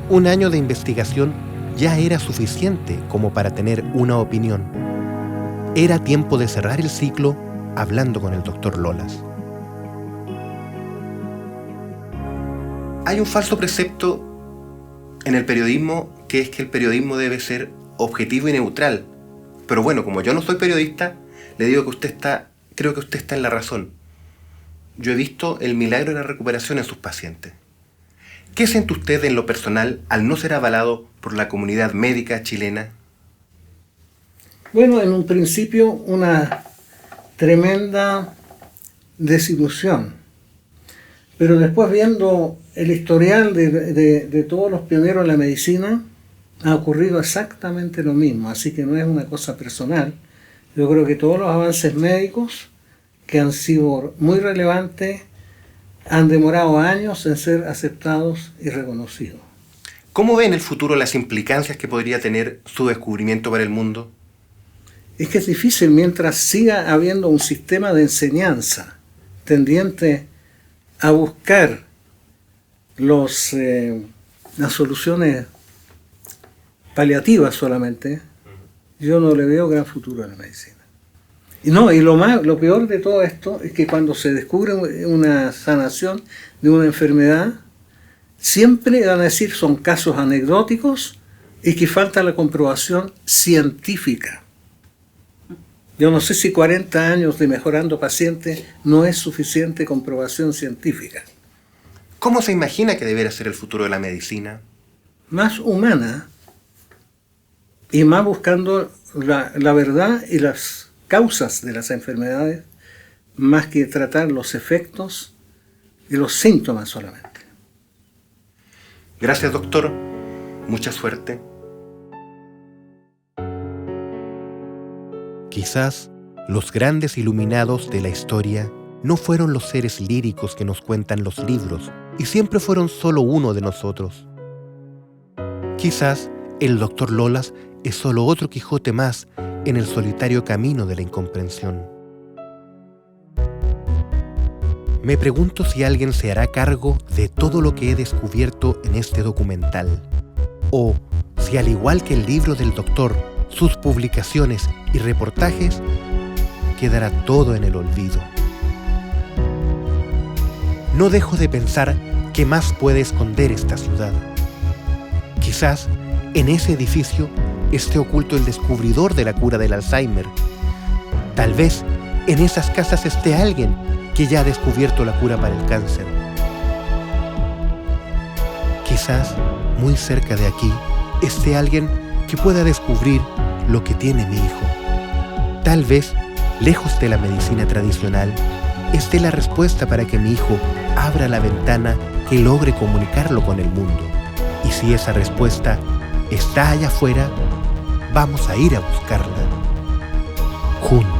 Un año de investigación ya era suficiente como para tener una opinión. Era tiempo de cerrar el ciclo hablando con el doctor Lolas. Hay un falso precepto en el periodismo, que es que el periodismo debe ser objetivo y neutral. Pero bueno, como yo no soy periodista, le digo que creo que usted está en la razón. Yo he visto el milagro de la recuperación en sus pacientes. ¿Qué siente usted en lo personal al no ser avalado por la comunidad médica chilena? Bueno, en un principio una tremenda desilusión. Pero después, viendo el historial de todos los pioneros en la medicina, ha ocurrido exactamente lo mismo. Así que no es una cosa personal. Yo creo que todos los avances médicos que han sido muy relevantes han demorado años en ser aceptados y reconocidos. ¿Cómo ve en el futuro las implicancias que podría tener su descubrimiento para el mundo? Es que es difícil mientras siga habiendo un sistema de enseñanza tendiente a buscar las soluciones paliativas solamente. Yo no le veo gran futuro a la medicina. Y lo peor de todo esto es que cuando se descubre una sanación de una enfermedad, siempre van a decir son casos anecdóticos y que falta la comprobación científica. Yo no sé si 40 años de mejorando pacientes no es suficiente comprobación científica. ¿Cómo se imagina que debería ser el futuro de la medicina? Más humana y más buscando la verdad y las causas de las enfermedades, más que tratar los efectos y los síntomas solamente. Gracias, doctor. Mucha suerte. Quizás los grandes iluminados de la historia no fueron los seres líricos que nos cuentan los libros y siempre fueron solo uno de nosotros. Quizás el doctor Lolas es solo otro Quijote más en el solitario camino de la incomprensión. Me pregunto si alguien se hará cargo de todo lo que he descubierto en este documental, o si al igual que el libro del doctor, sus publicaciones y reportajes, quedará todo en el olvido. No dejo de pensar qué más puede esconder esta ciudad. Quizás en ese edificio esté oculto el descubridor de la cura del Alzheimer. Tal vez en esas casas esté alguien que ya ha descubierto la cura para el cáncer. Quizás muy cerca de aquí esté alguien que pueda descubrir lo que tiene mi hijo. Tal vez, lejos de la medicina tradicional, esté la respuesta para que mi hijo abra la ventana que logre comunicarlo con el mundo. Y si esa respuesta está allá afuera, vamos a ir a buscarla juntos.